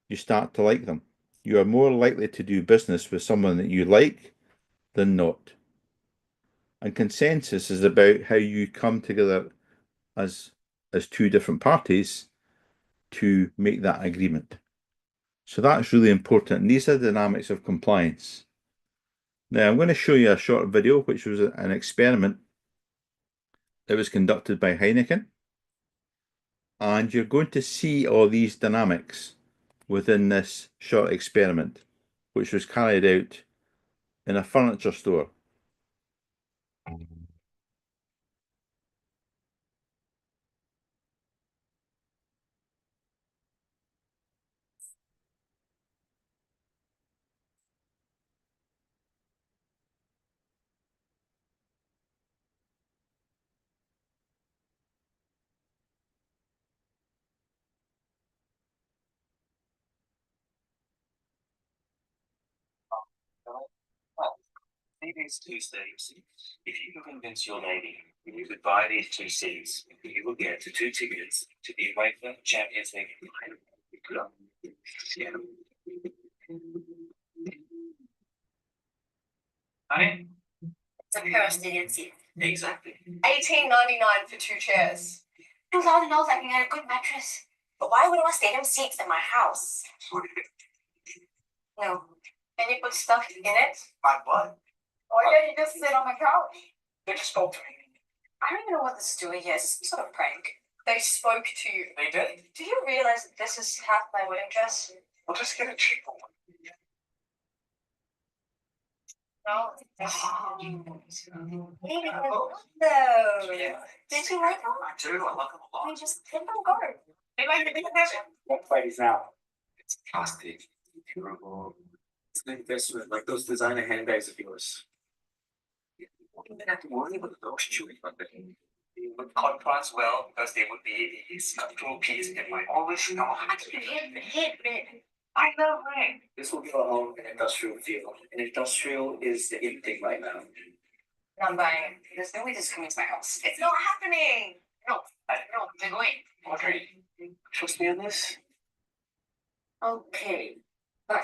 you start to like them. You are more likely to do business with someone that you like than not. And consensus is about how you come together as 2 different parties to make that agreement. So that's really important. And these are the dynamics of compliance. Now I'm going to show you a short video, which was an experiment that was conducted by Heineken. And you're going to see all these dynamics within this short experiment, which was carried out in a furniture store. See these 2 seats. If you can convince your lady you could buy these 2 seats, you will get 2 tickets to the UEFA Champions League final. Yeah. Honey? It's a pair of stadium seats. Exactly. $18.99 for 2 chairs. $2,000 I can get a good mattress. But why would I want stadium seats in my house? No. Can you put stuff in it? My what? Why don't you just sit on my couch? They just spoke to me. I don't even know what this is doing here. It's some sort of prank. They spoke to you. They did? Do you realize that this is half my wedding dress? We'll just get a cheaper one. No. Maybe I love those. Yeah. Did you like them? I do. I like them a lot. We just let them go. They like the big present. What ladies now? It's plastic. Durable. It's an investment, like those designer handbags of yours. You wouldn't even have to worry about those chewing on them. They would contrast well because they would be a structural piece in my always. I can hit red. I know, right? This will give a home an industrial feel. And industrial is the in thing right now. I'm buying it. There's no way this is coming to my house. It's not happening. No, they're going. Audrey, trust me on this? Okay. But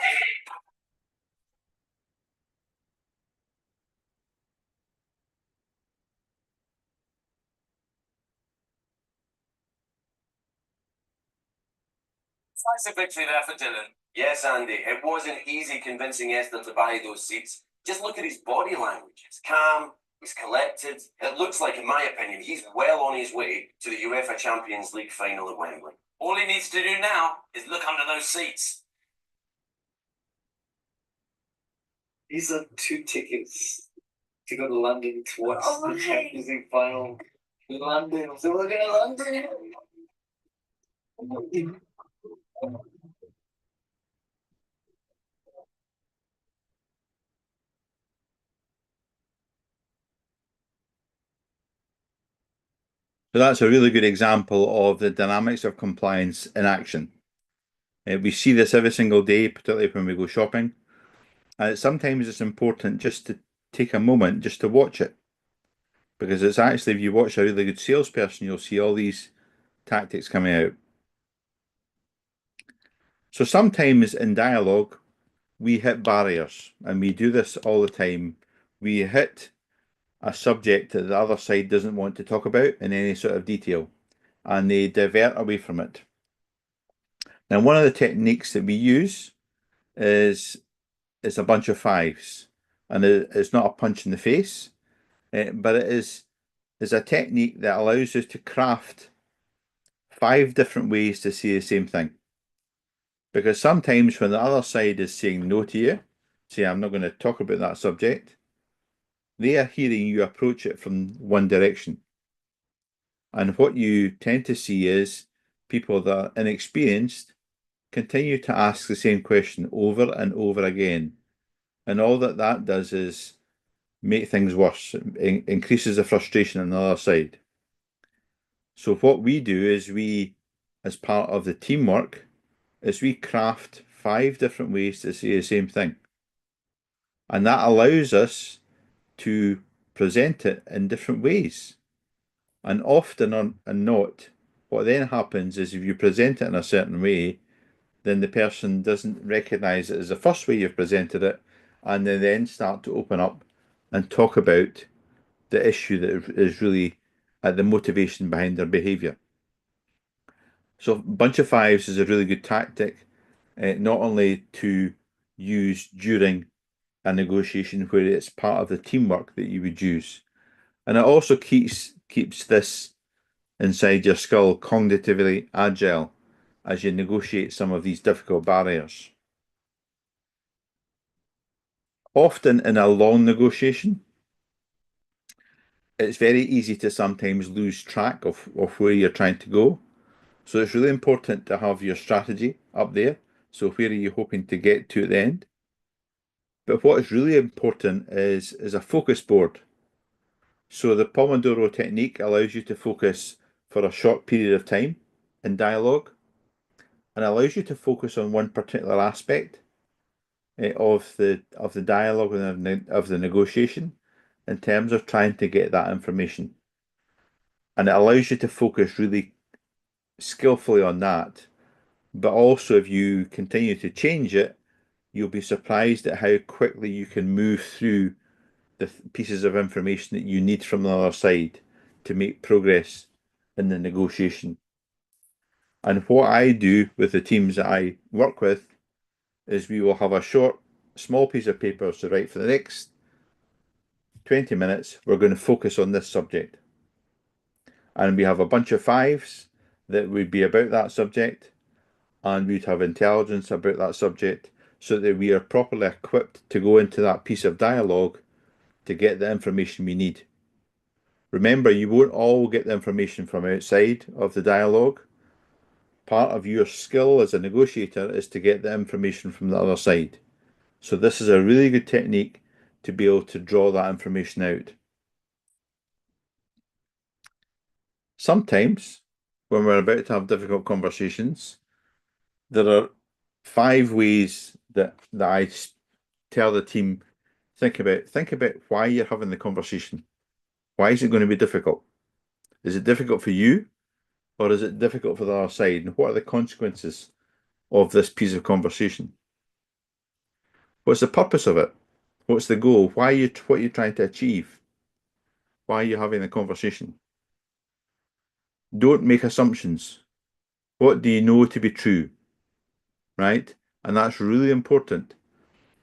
Decisive victory there for Dylan. Yes, Andy, it wasn't easy convincing Esther to buy those seats. Just look at his body language. It's calm, he's collected. It looks like, in my opinion, he's well on his way to the UEFA Champions League final at Wembley. All he needs to do now is look under those seats. These are 2 tickets to go to London to watch the Champions League final in London. So we're going to London. So that's a really good example of the dynamics of compliance in action. We see this every single day, particularly when we go shopping. And sometimes it's important just to take a moment just to watch it. Because it's actually, if you watch a really good salesperson, you'll see all these tactics coming out. So sometimes in dialogue, we hit barriers, and we do this all the time. We hit a subject that the other side doesn't want to talk about in any sort of detail, and they divert away from it. Now, one of the techniques that we use is a bunch of fives, and it's not a punch in the face, but it is a technique that allows us to craft 5 different ways to say the same thing. Because sometimes when the other side is saying no to you, say, I'm not going to talk about that subject, they are hearing you approach it from one direction. And what you tend to see is people that are inexperienced continue to ask the same question over and over again. And all that does is make things worse, increases the frustration on the other side. So what we do is we, as part of the teamwork, is we craft 5 different ways to say the same thing. And that allows us to present it in different ways. And often and not, what then happens is if you present it in a certain way, then the person doesn't recognize it as the first way you've presented it, and they then start to open up and talk about the issue that is really at the motivation behind their behavior. So bunch of fives is a really good tactic, not only to use during a negotiation where it's part of the teamwork that you would use, and it also keeps this inside your skull cognitively agile as you negotiate some of these difficult barriers. Often in a long negotiation, it's very easy to sometimes lose track of where you're trying to go. So it's really important to have your strategy up there. So where are you hoping to get to at the end? But what is really important is a focus board. So the Pomodoro technique allows you to focus for a short period of time in dialogue, and allows you to focus on one particular aspect of the dialogue and of the negotiation in terms of trying to get that information. And it allows you to focus really skillfully on that. But also, if you continue to change it, you'll be surprised at how quickly you can move through the pieces of information that you need from the other side to make progress in the negotiation. And what I do with the teams that I work with is we will have a short, small piece of paper to write for the next 20 minutes. We're going to focus on this subject. And we have a bunch of fives that would be about that subject, and we'd have intelligence about that subject, so that we are properly equipped to go into that piece of dialogue to get the information we need. Remember, you won't all get the information from outside of the dialogue. Part of your skill as a negotiator is to get the information from the other side. So this is a really good technique to be able to draw that information out. Sometimes, when we're about to have difficult conversations, there are 5 ways that I tell the team, think about why you're having the conversation. Why is it going to be difficult? Is it difficult for you, or is it difficult for the other side? And what are the consequences of this piece of conversation? What's the purpose of it? What's the goal? What are you trying to achieve? Why are you having the conversation? Don't make assumptions. What do you know to be true? Right? And that's really important.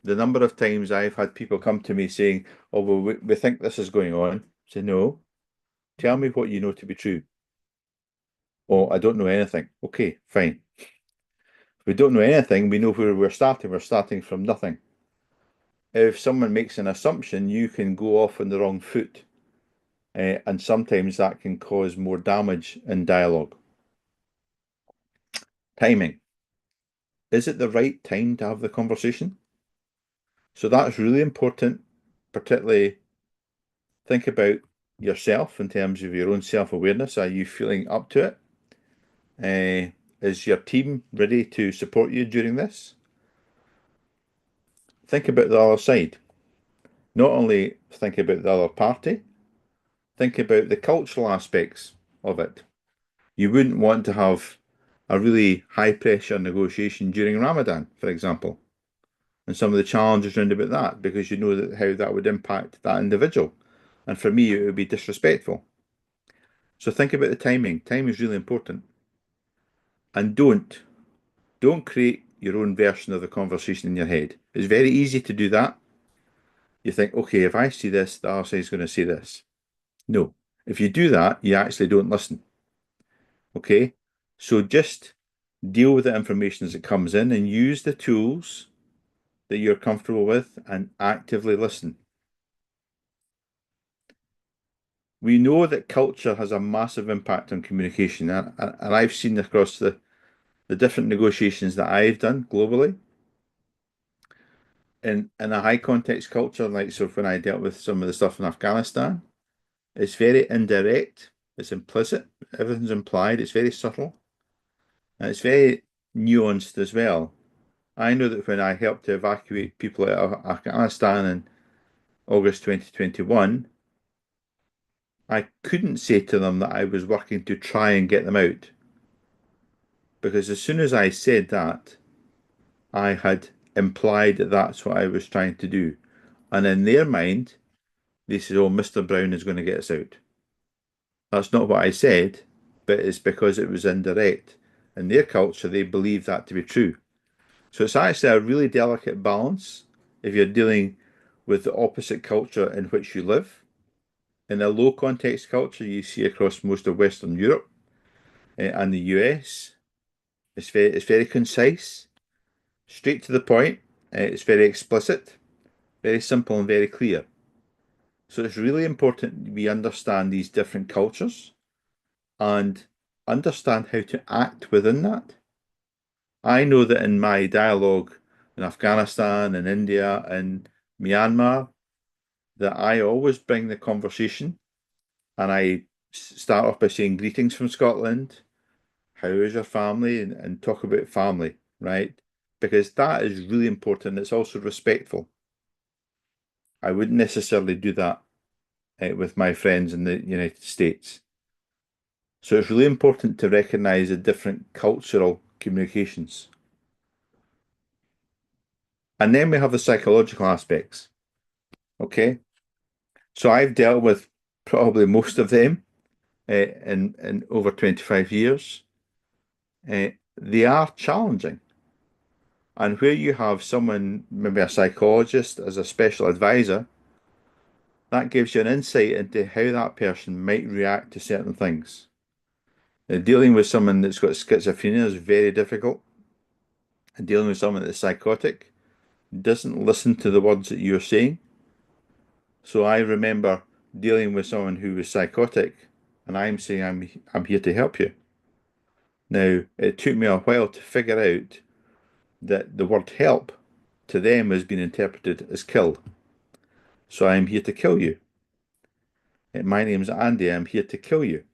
The number of times I've had people come to me saying, oh, well, we think this is going on. I say, no, tell me what you know to be true. Oh, I don't know anything. Okay, fine. If we don't know anything, we know where we're starting. We're starting from nothing. If someone makes an assumption, you can go off on the wrong foot. And sometimes that can cause more damage in dialogue. Timing. Is it the right time to have the conversation? So that's really important, particularly think about yourself in terms of your own self-awareness. Are you feeling up to it? Is your team ready to support you during this? Think about the other side. Not only think about the other party, think about the cultural aspects of it. You wouldn't want to have a really high pressure negotiation during Ramadan, for example, and some of the challenges around about that, because you know that how that would impact that individual. And for me, it would be disrespectful. So think about the timing. Time is really important. And don't create your own version of the conversation in your head. It's very easy to do that. You think, okay, if I see this, the other side's going to say this. No. If you do that, you actually don't listen. Okay? So just deal with the information as it comes in and use the tools that you're comfortable with and actively listen. We know that culture has a massive impact on communication, and I've seen across the different negotiations that I've done globally. In a high context culture, like so when I dealt with some of the stuff in Afghanistan, it's very indirect, it's implicit, everything's implied, it's very subtle, and it's very nuanced as well. I know that when I helped to evacuate people out of Afghanistan in August 2021, I couldn't say to them that I was working to try and get them out. Because as soon as I said that, I had implied that that's what I was trying to do. And in their mind, they said, oh, Mr. Brown is going to get us out. That's not what I said, but it's because it was indirect. In their culture, they believe that to be true. So it's actually a really delicate balance if you're dealing with the opposite culture in which you live. In a low context culture you see across most of Western Europe and the US, it's very concise, straight to the point. It's very explicit, very simple and very clear. So it's really important we understand these different cultures and understand how to act within that. I know that in my dialogue in Afghanistan and India and Myanmar, that I always bring the conversation and I start off by saying greetings from Scotland. How is your family? And talk about family, right? Because that is really important. It's also respectful. I wouldn't necessarily do that with my friends in the United States. So it's really important to recognize the different cultural communications. And then we have the psychological aspects. Okay. So I've dealt with probably most of them in over 25 years. They are challenging. And where you have someone, maybe a psychologist as a special advisor, that gives you an insight into how that person might react to certain things. Dealing with someone that's got schizophrenia is very difficult. And dealing with someone that's psychotic doesn't listen to the words that you're saying. So I remember dealing with someone who was psychotic, and I'm saying, I'm here to help you. Now, it took me a while to figure out that the word help to them has been interpreted as kill. So I'm here to kill you. My name's Andy, I'm here to kill you,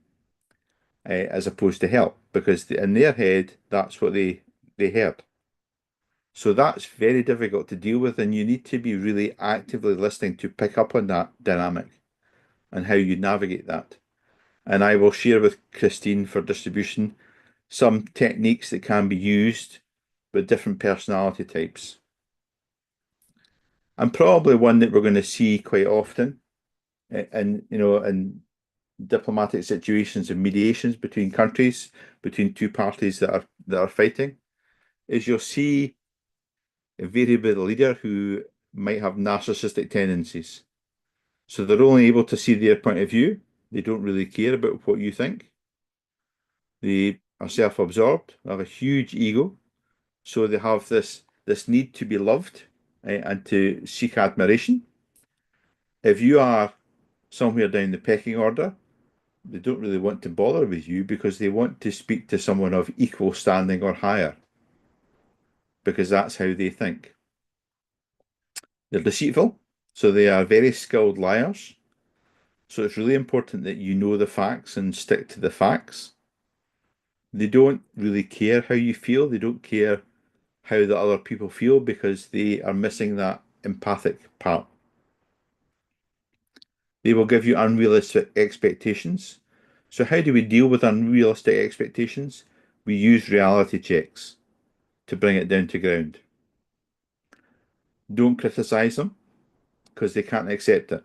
as opposed to help, because in their head, that's what they heard. So that's very difficult to deal with, and you need to be really actively listening to pick up on that dynamic and how you navigate that. And I will share with Christine for distribution some techniques that can be used with different personality types. And probably one that we're going to see quite often in diplomatic situations and mediations between countries, between two parties that are fighting, is you'll see a variable leader who might have narcissistic tendencies. So they're only able to see their point of view. They don't really care about what you think. They are self-absorbed, they have a huge ego. So they have this need to be loved and to seek admiration. If you are somewhere down the pecking order, they don't really want to bother with you because they want to speak to someone of equal standing or higher, because that's how they think. They're deceitful, so they are very skilled liars. So it's really important that you know the facts and stick to the facts. They don't really care how you feel. They don't care how the other people feel because they are missing that empathic part. They will give you unrealistic expectations. So how do we deal with unrealistic expectations? We use reality checks to bring it down to ground. Don't criticize them because they can't accept it.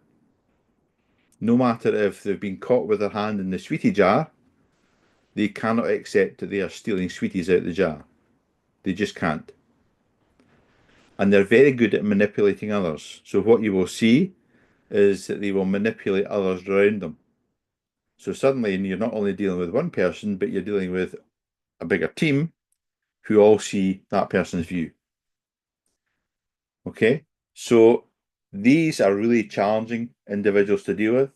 No matter if they've been caught with their hand in the sweetie jar, they cannot accept that they are stealing sweeties out the jar. They just can't. And they're very good at manipulating others. So what you will see is that they will manipulate others around them. So suddenly you're not only dealing with one person, but you're dealing with a bigger team who all see that person's view. Okay, so these are really challenging individuals to deal with.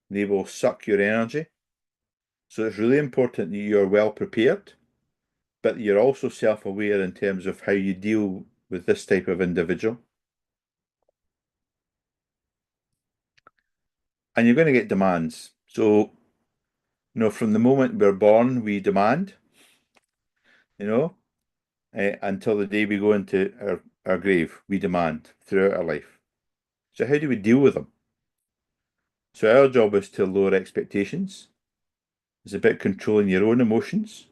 They will suck your energy. So it's really important that you're well prepared, but you're also self-aware in terms of how you deal with this type of individual. And you're going to get demands. So, from the moment we're born, we demand, until the day we go into our grave, we demand throughout our life. So how do we deal with them? So our job is to lower expectations. It's about controlling your own emotions.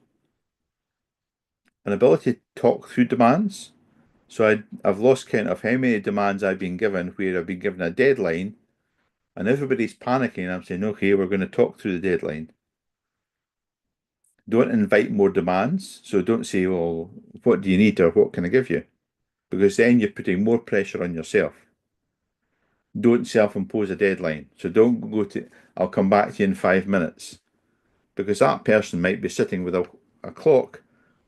An ability to talk through demands. So I've lost count of how many demands I've been given where I've been given a deadline and everybody's panicking. I'm saying, okay, we're going to talk through the deadline. Don't invite more demands. So don't say, well, what do you need or what can I give you? Because then you're putting more pressure on yourself. Don't self-impose a deadline. So don't go to, I'll come back to you in 5 minutes. Because that person might be sitting with a clock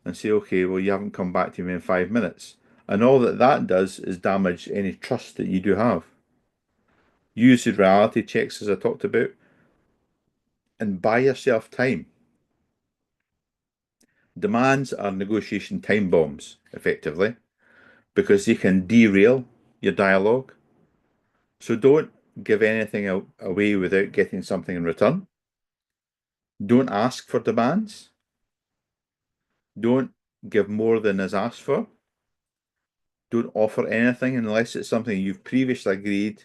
and say, okay, well, you haven't come back to me in 5 minutes. And all that does is damage any trust that you do have. Use the reality checks as I talked about and buy yourself time. Demands are negotiation time bombs, effectively, because they can derail your dialogue. So don't give anything away without getting something in return. Don't ask for demands. Don't give more than is asked for. Don't offer anything unless it's something you've previously agreed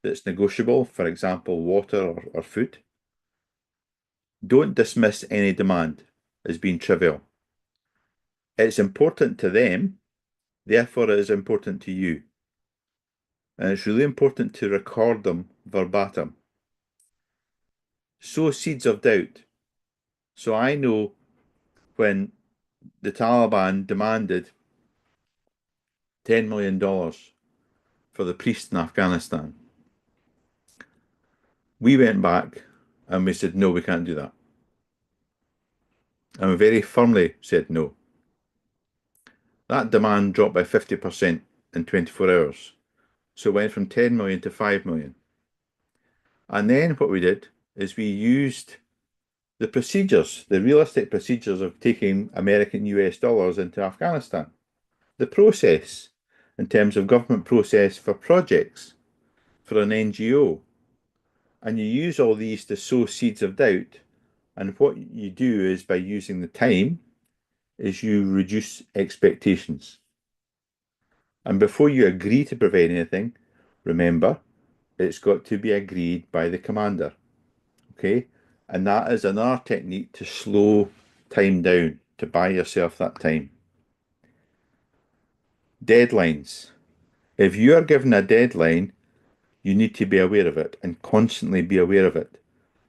that's negotiable, for example, water or food. Don't dismiss any demand as being trivial. It's important to them, therefore it is important to you. And it's really important to record them verbatim. Sow seeds of doubt. So I know when the Taliban demanded $10 million for the priests in Afghanistan, we went back and we said, no, we can't do that. And we very firmly said no. That demand dropped by 50% in 24 hours. So it went from 10 million to 5 million. And then what we did is we used the procedures, the realistic procedures of taking American US dollars into Afghanistan. The process, in terms of government process for projects, for an NGO. And you use all these to sow seeds of doubt. And what you do is by using the time, is you reduce expectations. And before you agree to provide anything, remember, it's got to be agreed by the commander. Okay? And that is another technique to slow time down, to buy yourself that time. Deadlines. If you are given a deadline, you need to be aware of it and constantly be aware of it.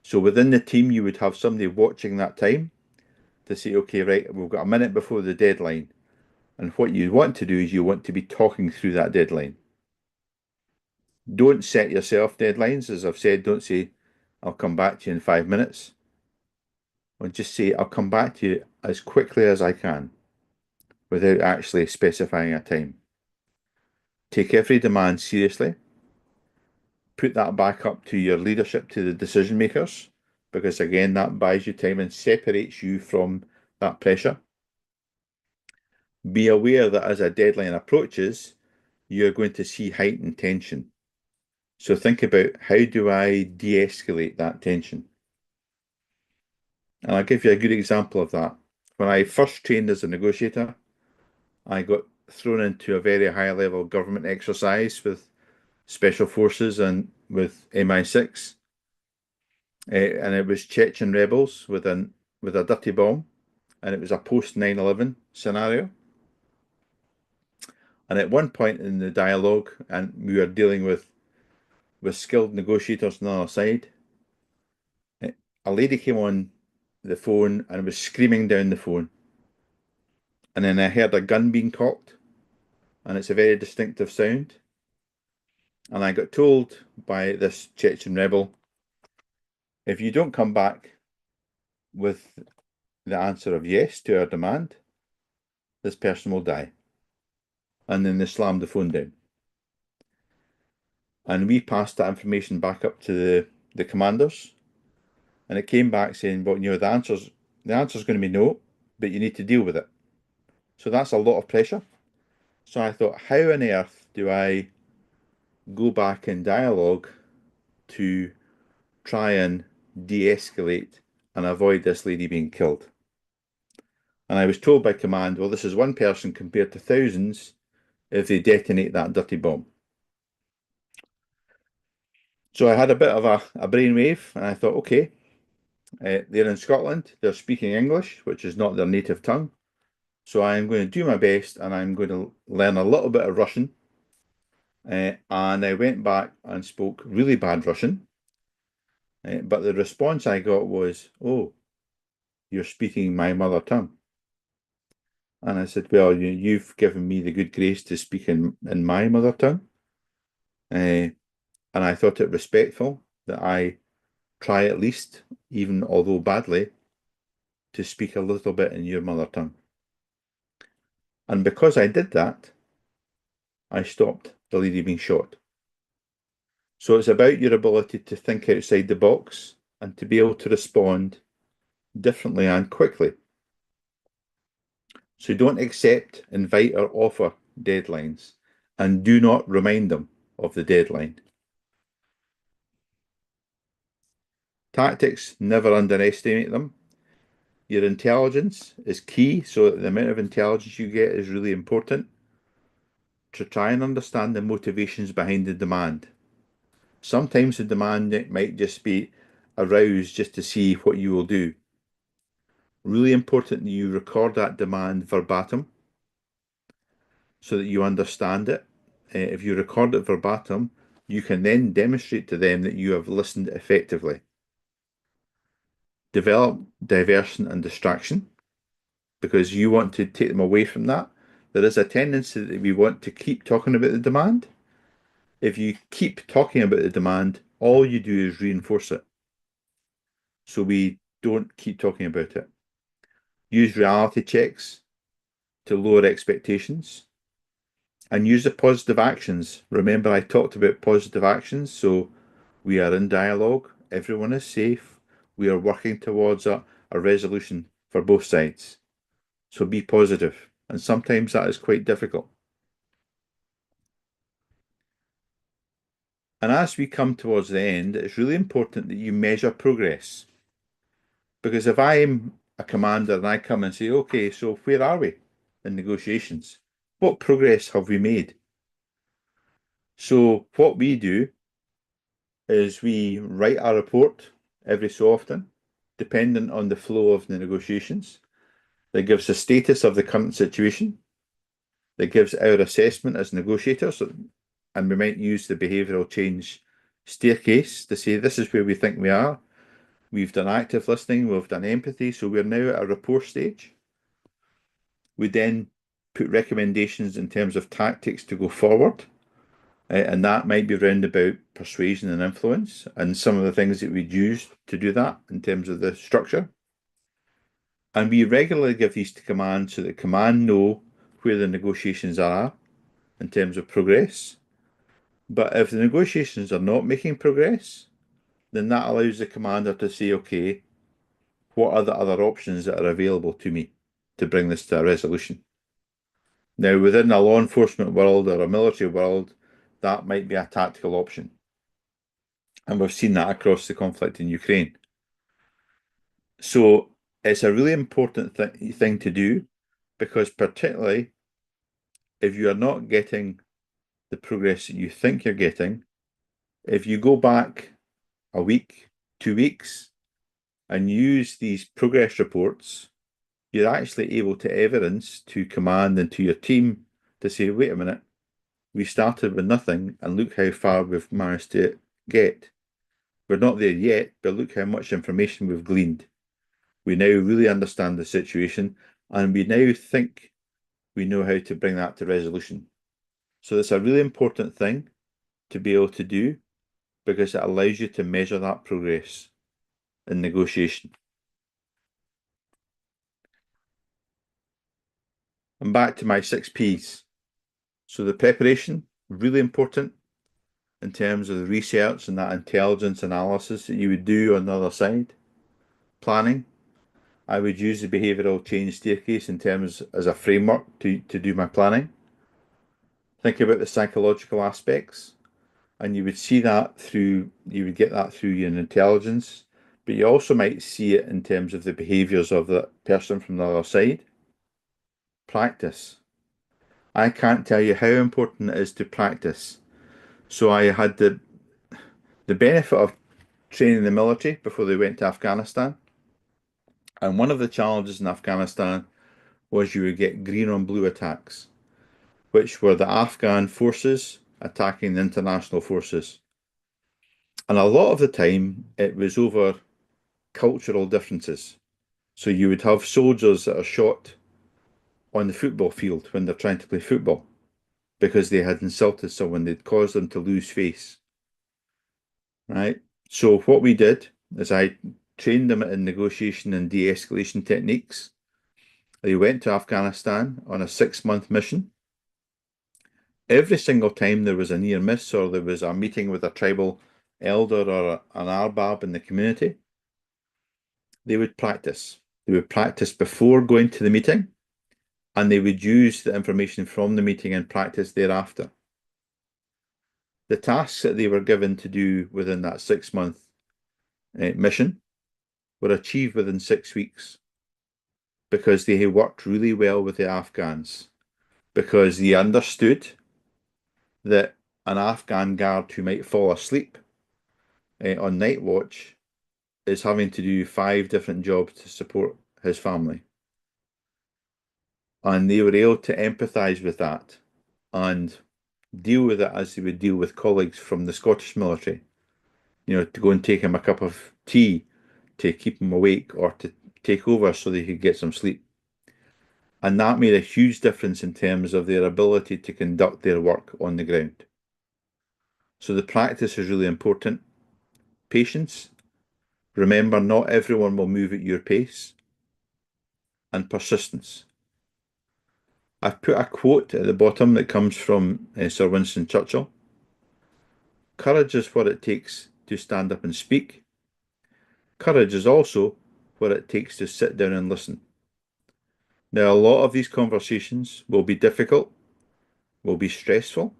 So within the team, you would have somebody watching that time to say, okay, right, we've got a minute before the deadline. And what you want to do is you want to be talking through that deadline. Don't set yourself deadlines. As I've said, don't say, I'll come back to you in 5 minutes. Or just say, I'll come back to you as quickly as I can without actually specifying a time. Take every demand seriously. Put that back up to your leadership, to the decision makers, because again, that buys you time and separates you from that pressure. Be aware that as a deadline approaches, you're going to see heightened tension. So think about, how do I de-escalate that tension? And I'll give you a good example of that. When I first trained as a negotiator, I got thrown into a very high level government exercise with special forces and with MI6. And it was Chechen rebels with a dirty bomb, and it was a post 9/11 scenario. And at one point in the dialogue, and we were dealing with skilled negotiators on the other side, a lady came on the phone and was screaming down the phone. And then I heard a gun being cocked, and it's a very distinctive sound. And I got told by this Chechen rebel, if you don't come back with the answer of yes to our demand, this person will die. And then they slammed the phone down. And we passed that information back up to the commanders, and it came back saying, well, the answer's going to be no, but you need to deal with it. So that's a lot of pressure. So I thought, how on earth do I go back in dialogue to try and de-escalate and avoid this lady being killed? And I was told by command, well, this is one person compared to thousands if they detonate that dirty bomb. So I had a bit of a brainwave, and I thought, okay, they're in Scotland, they're speaking English, which is not their native tongue. So I'm going to do my best, and I'm going to learn a little bit of Russian. And I went back and spoke really bad Russian. But the response I got was, oh, you're speaking my mother tongue. And I said, well, you've given me the good grace to speak in my mother tongue. And I thought it respectful that I try at least, even although badly, to speak a little bit in your mother tongue. And because I did that, I stopped the lady being shot. So it's about your ability to think outside the box and to be able to respond differently and quickly. So don't accept, invite, or offer deadlines, and do not remind them of the deadline. Tactics, never underestimate them. Your intelligence is key, so the amount of intelligence you get is really important to try and understand the motivations behind the demand. Sometimes the demand might just be aroused just to see what you will do. Really important that you record that demand verbatim so that you understand it. If you record it verbatim, you can then demonstrate to them that you have listened effectively. Develop diversion and distraction, because you want to take them away from that. There is a tendency that we want to keep talking about the demand. If you keep talking about the demand, all you do is reinforce it. So we don't keep talking about it. Use reality checks to lower expectations. And use the positive actions. Remember, I talked about positive actions. So we are in dialogue. Everyone is safe. We are working towards a resolution for both sides. So be positive. And sometimes that is quite difficult. And as we come towards the end, it's really important that you measure progress. Because if I'm a commander and I come and say, okay, so where are we in negotiations? What progress have we made? So what we do is we write a report every so often, dependent on the flow of the negotiations, that gives the status of the current situation, that gives our assessment as negotiators, and we might use the behavioural change staircase to say this is where we think we are. We've done active listening, we've done empathy, so we're now at a rapport stage. We then put recommendations in terms of tactics to go forward, and that might be round about persuasion and influence, and some of the things that we'd use to do that in terms of the structure. And we regularly give these to command so that command know where the negotiations are in terms of progress. But if the negotiations are not making progress, then that allows the commander to say, okay, what are the other options that are available to me to bring this to a resolution? Now, within a law enforcement world or a military world, that might be a tactical option. And we've seen that across the conflict in Ukraine. So it's a really important thing to do, because particularly if you are not getting the progress that you think you're getting, if you go back a week, 2 weeks, and use these progress reports, you're actually able to evidence to command and to your team to say, wait a minute, we started with nothing and look how far we've managed to get. We're not there yet, but look how much information we've gleaned. We now really understand the situation, and we now think we know how to bring that to resolution. So it's a really important thing to be able to do, because it allows you to measure that progress in negotiation. And back to my 6 Ps. So the preparation, really important in terms of the research and that intelligence analysis that you would do on the other side. Planning, I would use the behavioural change staircase in terms as a framework to do my planning. Think about the psychological aspects, and you would see that through, you would get that through your intelligence, but you also might see it in terms of the behaviours of the person from the other side. Practice. I can't tell you how important it is to practice. So I had the benefit of training the military before they went to Afghanistan. And one of the challenges in Afghanistan was you would get green on blue attacks, which were the Afghan forces attacking the international forces. And a lot of the time it was over cultural differences. So you would have soldiers that are shot on the football field when they're trying to play football because they had insulted someone, they'd caused them to lose face. Right? So what we did is I trained them in negotiation and de-escalation techniques. They went to Afghanistan on a 6-month mission. Every single time there was a near miss or there was a meeting with a tribal elder or an arbab in the community, they would practice. They would practice before going to the meeting, and they would use the information from the meeting and practice thereafter. The tasks that they were given to do within that 6-month mission were achieved within 6 weeks, because they had worked really well with the Afghans, because they understood that an Afghan guard who might fall asleep on night watch is having to do 5 different jobs to support his family. And they were able to empathise with that and deal with it as they would deal with colleagues from the Scottish military. You know, to go and take him a cup of tea to keep him awake or to take over so they could get some sleep. And that made a huge difference in terms of their ability to conduct their work on the ground. So the practice is really important. Patience. Remember, not everyone will move at your pace. And persistence. I've put a quote at the bottom that comes from Sir Winston Churchill. Courage is what it takes to stand up and speak. Courage is also what it takes to sit down and listen. Now, a lot of these conversations will be difficult, will be stressful,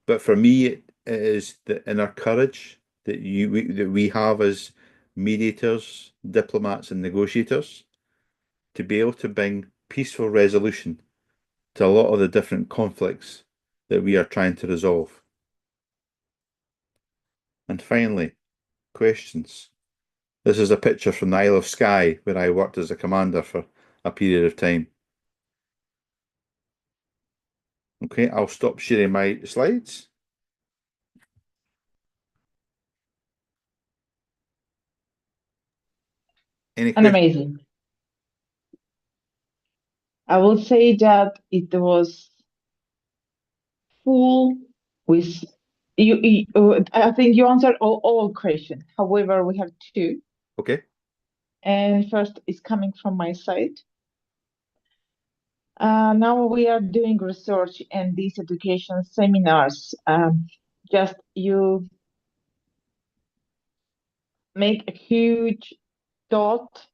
but for me, it is the inner courage that we have as mediators, diplomats, and negotiators to be able to bring peaceful resolution to a lot of the different conflicts that we are trying to resolve. And finally, questions. This is a picture from the Isle of Skye, where I worked as a commander for a period of time. Okay, I'll stop sharing my slides. Any And questions? amazing. I will say that it was full with I think you answered all questions. However, we have two. Okay. And first is coming from my side. Now we are doing research and these education seminars. Just you make a huge thought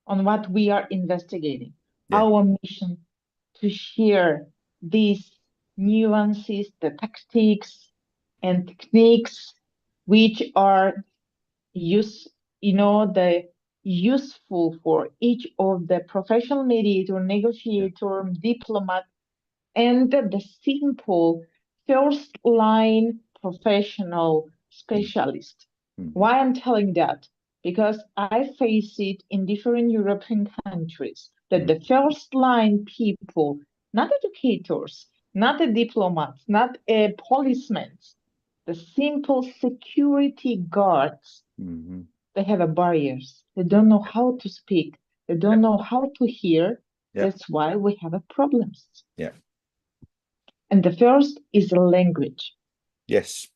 on what we are investigating. Yeah. Our mission to share these nuances, the tactics and techniques which are the useful for each of the professional mediator, negotiator, diplomat, and the simple first line professional specialist. Why I'm telling that? Because I face it in different European countries that the first line people, not educators, not the diplomats, not policemen, the simple security guards, they have a barriers. They don't know how to speak. They don't know how to hear. That's why we have a problems. Yeah. And the first is the language. Yes.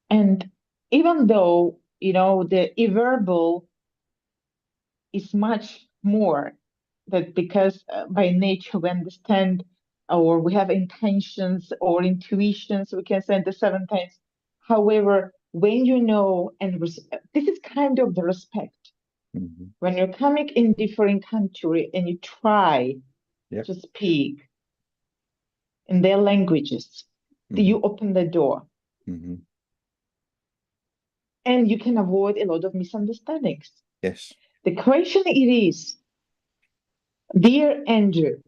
And even though, the verbal is much more that because by nature we understand or we have intentions or intuitions, we can say the seven times. However, when you know, and this is kind of the respect. When you're coming in different country and you try to speak in their languages, you open the door. And you can avoid a lot of misunderstandings. Yes. The question it is, dear Andrew,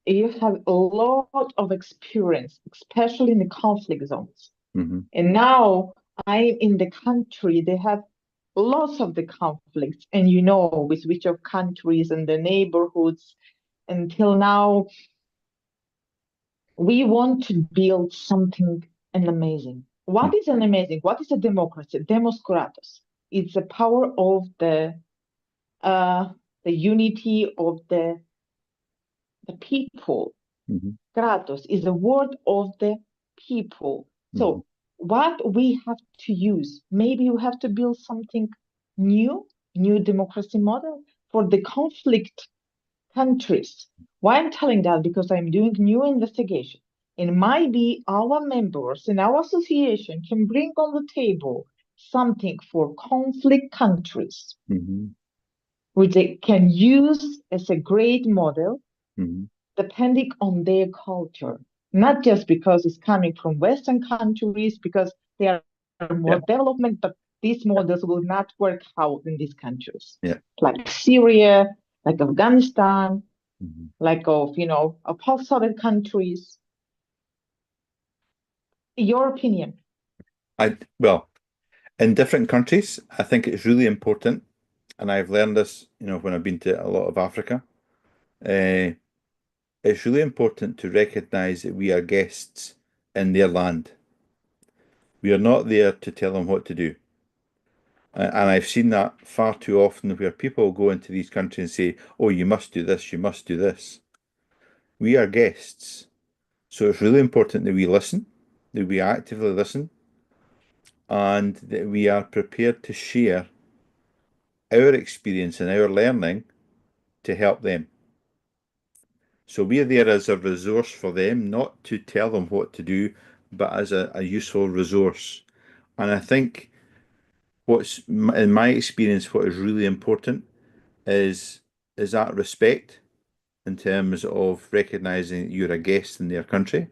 you have a lot of experience, especially in the conflict zones. And now I'm in the country, they have lots of the conflicts, and with which of countries and the neighborhoods. Until now, we want to build something amazing. What is an amazing? What is a democracy? Demos kratos. It's the power of the unity of the people. Kratos is the word of the people. So what we have to use, maybe we have to build something new democracy model for the conflict countries. Why I'm telling that? Because I'm doing new investigation. And maybe our members in our association can bring on the table something for conflict countries, which they can use as a great model, depending on their culture. Not just because it's coming from Western countries, because they are more development, but these models will not work out in these countries. Like Syria, like Afghanistan, like of post-Soviet countries. Your opinion? Well, in different countries, I think it's really important, and I've learned this, when I've been to a lot of Africa. It's really important to recognize that we are guests in their land. We are not there to tell them what to do. And I've seen that far too often where people go into these countries and say, oh, you must do this, you must do this. We are guests. So it's really important that we listen, that we actively listen, and that we are prepared to share our experience and our learning to help them. So we're there as a resource for them, not to tell them what to do, but as a useful resource. And I think in my experience, what is really important is that respect in terms of recognizing that you're a guest in their country.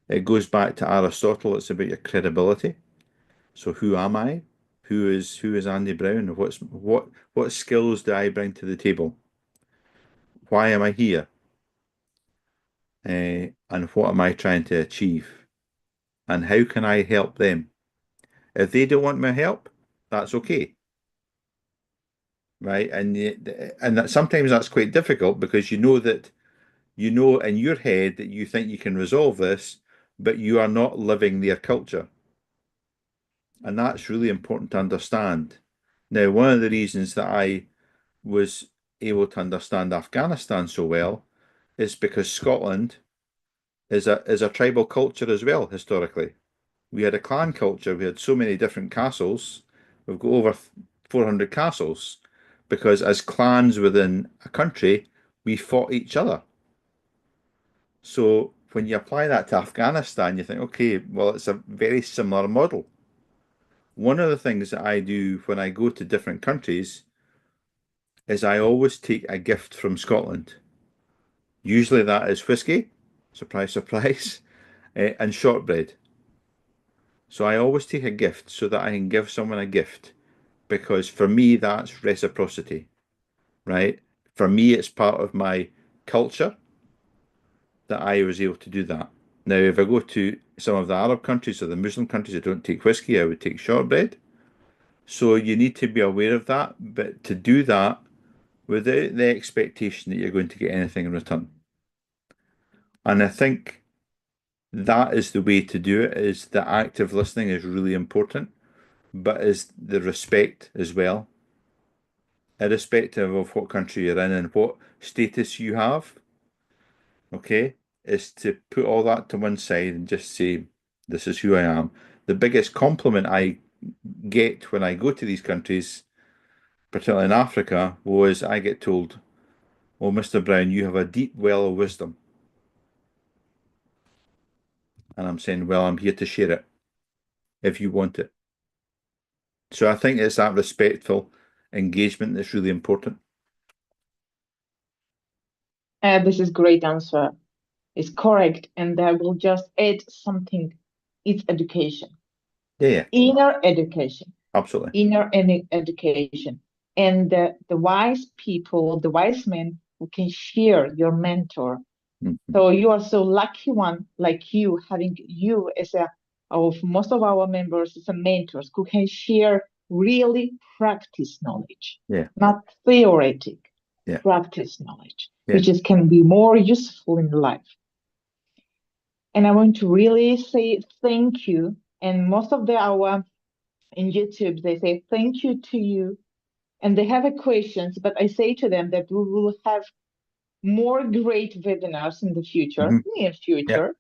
It goes back to Aristotle. It's about your credibility. So who am I? Who is Andy Brown? What skills do I bring to the table? Why am I here? And what am I trying to achieve? and how can I help them? If they don't want my help, that's okay. Right. And that sometimes that's quite difficult because you know in your head that you think you can resolve this, but you are not living their culture. And that's really important to understand. Now, one of the reasons that I was able to understand Afghanistan so well is because Scotland is a tribal culture as well, historically. We had a clan culture, we had so many different castles. We've got over 400 castles because as clans within a country, we fought each other. So when you apply that to Afghanistan, you think, okay, well, it's a very similar model. One of the things that I do when I go to different countries is I always take a gift from Scotland. Usually that is whiskey, surprise, surprise, and shortbread. So I always take a gift so that I can give someone a gift because for me, that's reciprocity, right? For me, it's part of my culture that I was able to do that. Now, if I go to some of the Arab countries or the Muslim countries that don't take whiskey, I would take shortbread. So you need to be aware of that, but to do that without the expectation that you're going to get anything in return. And I think that is the way to do it, is the active listening is really important, but is the respect as well. Irrespective of what country you're in and what status you have, okay, is to put all that to one side and just say, this is who I am. The biggest compliment I get when I go to these countries, particularly in Africa, was I get told, oh, Mr. Brown, you have a deep well of wisdom. And I'm saying, well, I'm here to share it if you want it. So I think it's that respectful engagement that's really important. This is great answer. It's correct. And I will just add something. It's education. Yeah, Inner education. absolutely. Inner education. And the wise people, the wise men who can share your mentor. So you are so lucky one, like you, having you as of most of our members as a mentors who can share really practice knowledge, not theoretic, practice knowledge, which can be more useful in life. And I want to really say thank you. And most of our in YouTube, they say thank you to you. And they have questions, but I say to them that we will have more great webinars in the future, near future,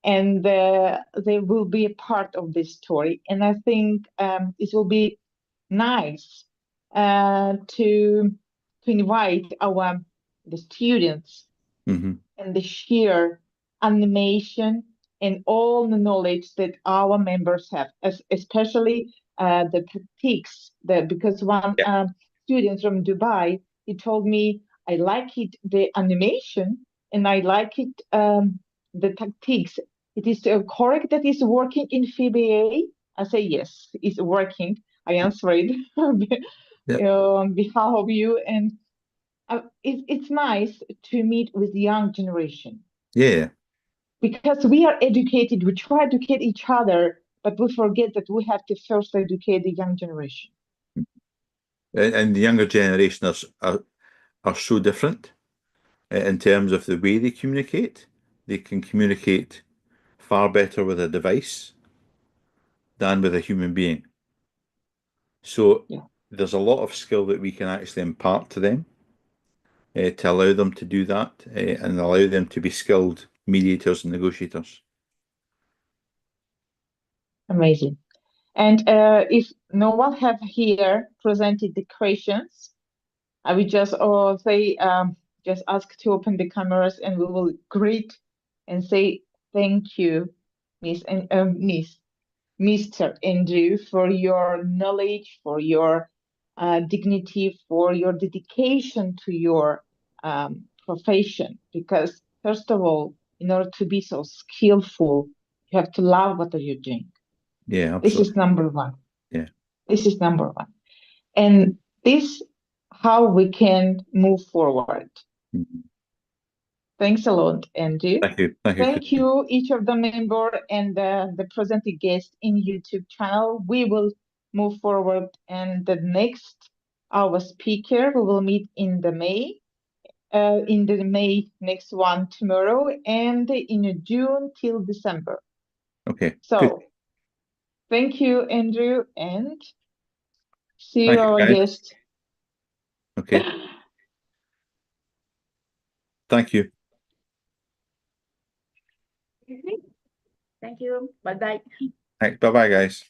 and they will be a part of this story. And I think it will be nice to invite the students and the share animation and all the knowledge that our members have, especially the tactics. Because one student from Dubai, he told me, I like it, the animation, and I like it, the tactics. It is correct that it's working in FBA? I say, yes, it's working. I answered on behalf of you. And it's nice to meet with the young generation. Yeah. Because we are educated, we try to educate each other, but we forget that we have to first educate the young generation. And the younger generation are so different in terms of the way they communicate. They can communicate far better with a device than with a human being. So there's a lot of skill that we can actually impart to them to allow them to do that and allow them to be skilled mediators and negotiators. Amazing. And if no one have here presented the questions, I will just say, just ask to open the cameras and we will greet and say thank you, Mr. Andrew, for your knowledge, for your dignity, for your dedication to your profession. Because first of all, in order to be so skillful, you have to love what you're doing. Yeah, absolutely. This is number one. Yeah. This is number one. And this how we can move forward. Thanks a lot, Andrew. Thank you. Thank you. Thank you, each of the member and the presented guest in YouTube channel. We will move forward, and the next our speaker we will meet in the May next one tomorrow, and in June till December. Okay. So good. thank you, Andrew, and see Thank you, you, our guys. guest. Okay. Thank you. Thank you. Bye bye. Bye bye, guys.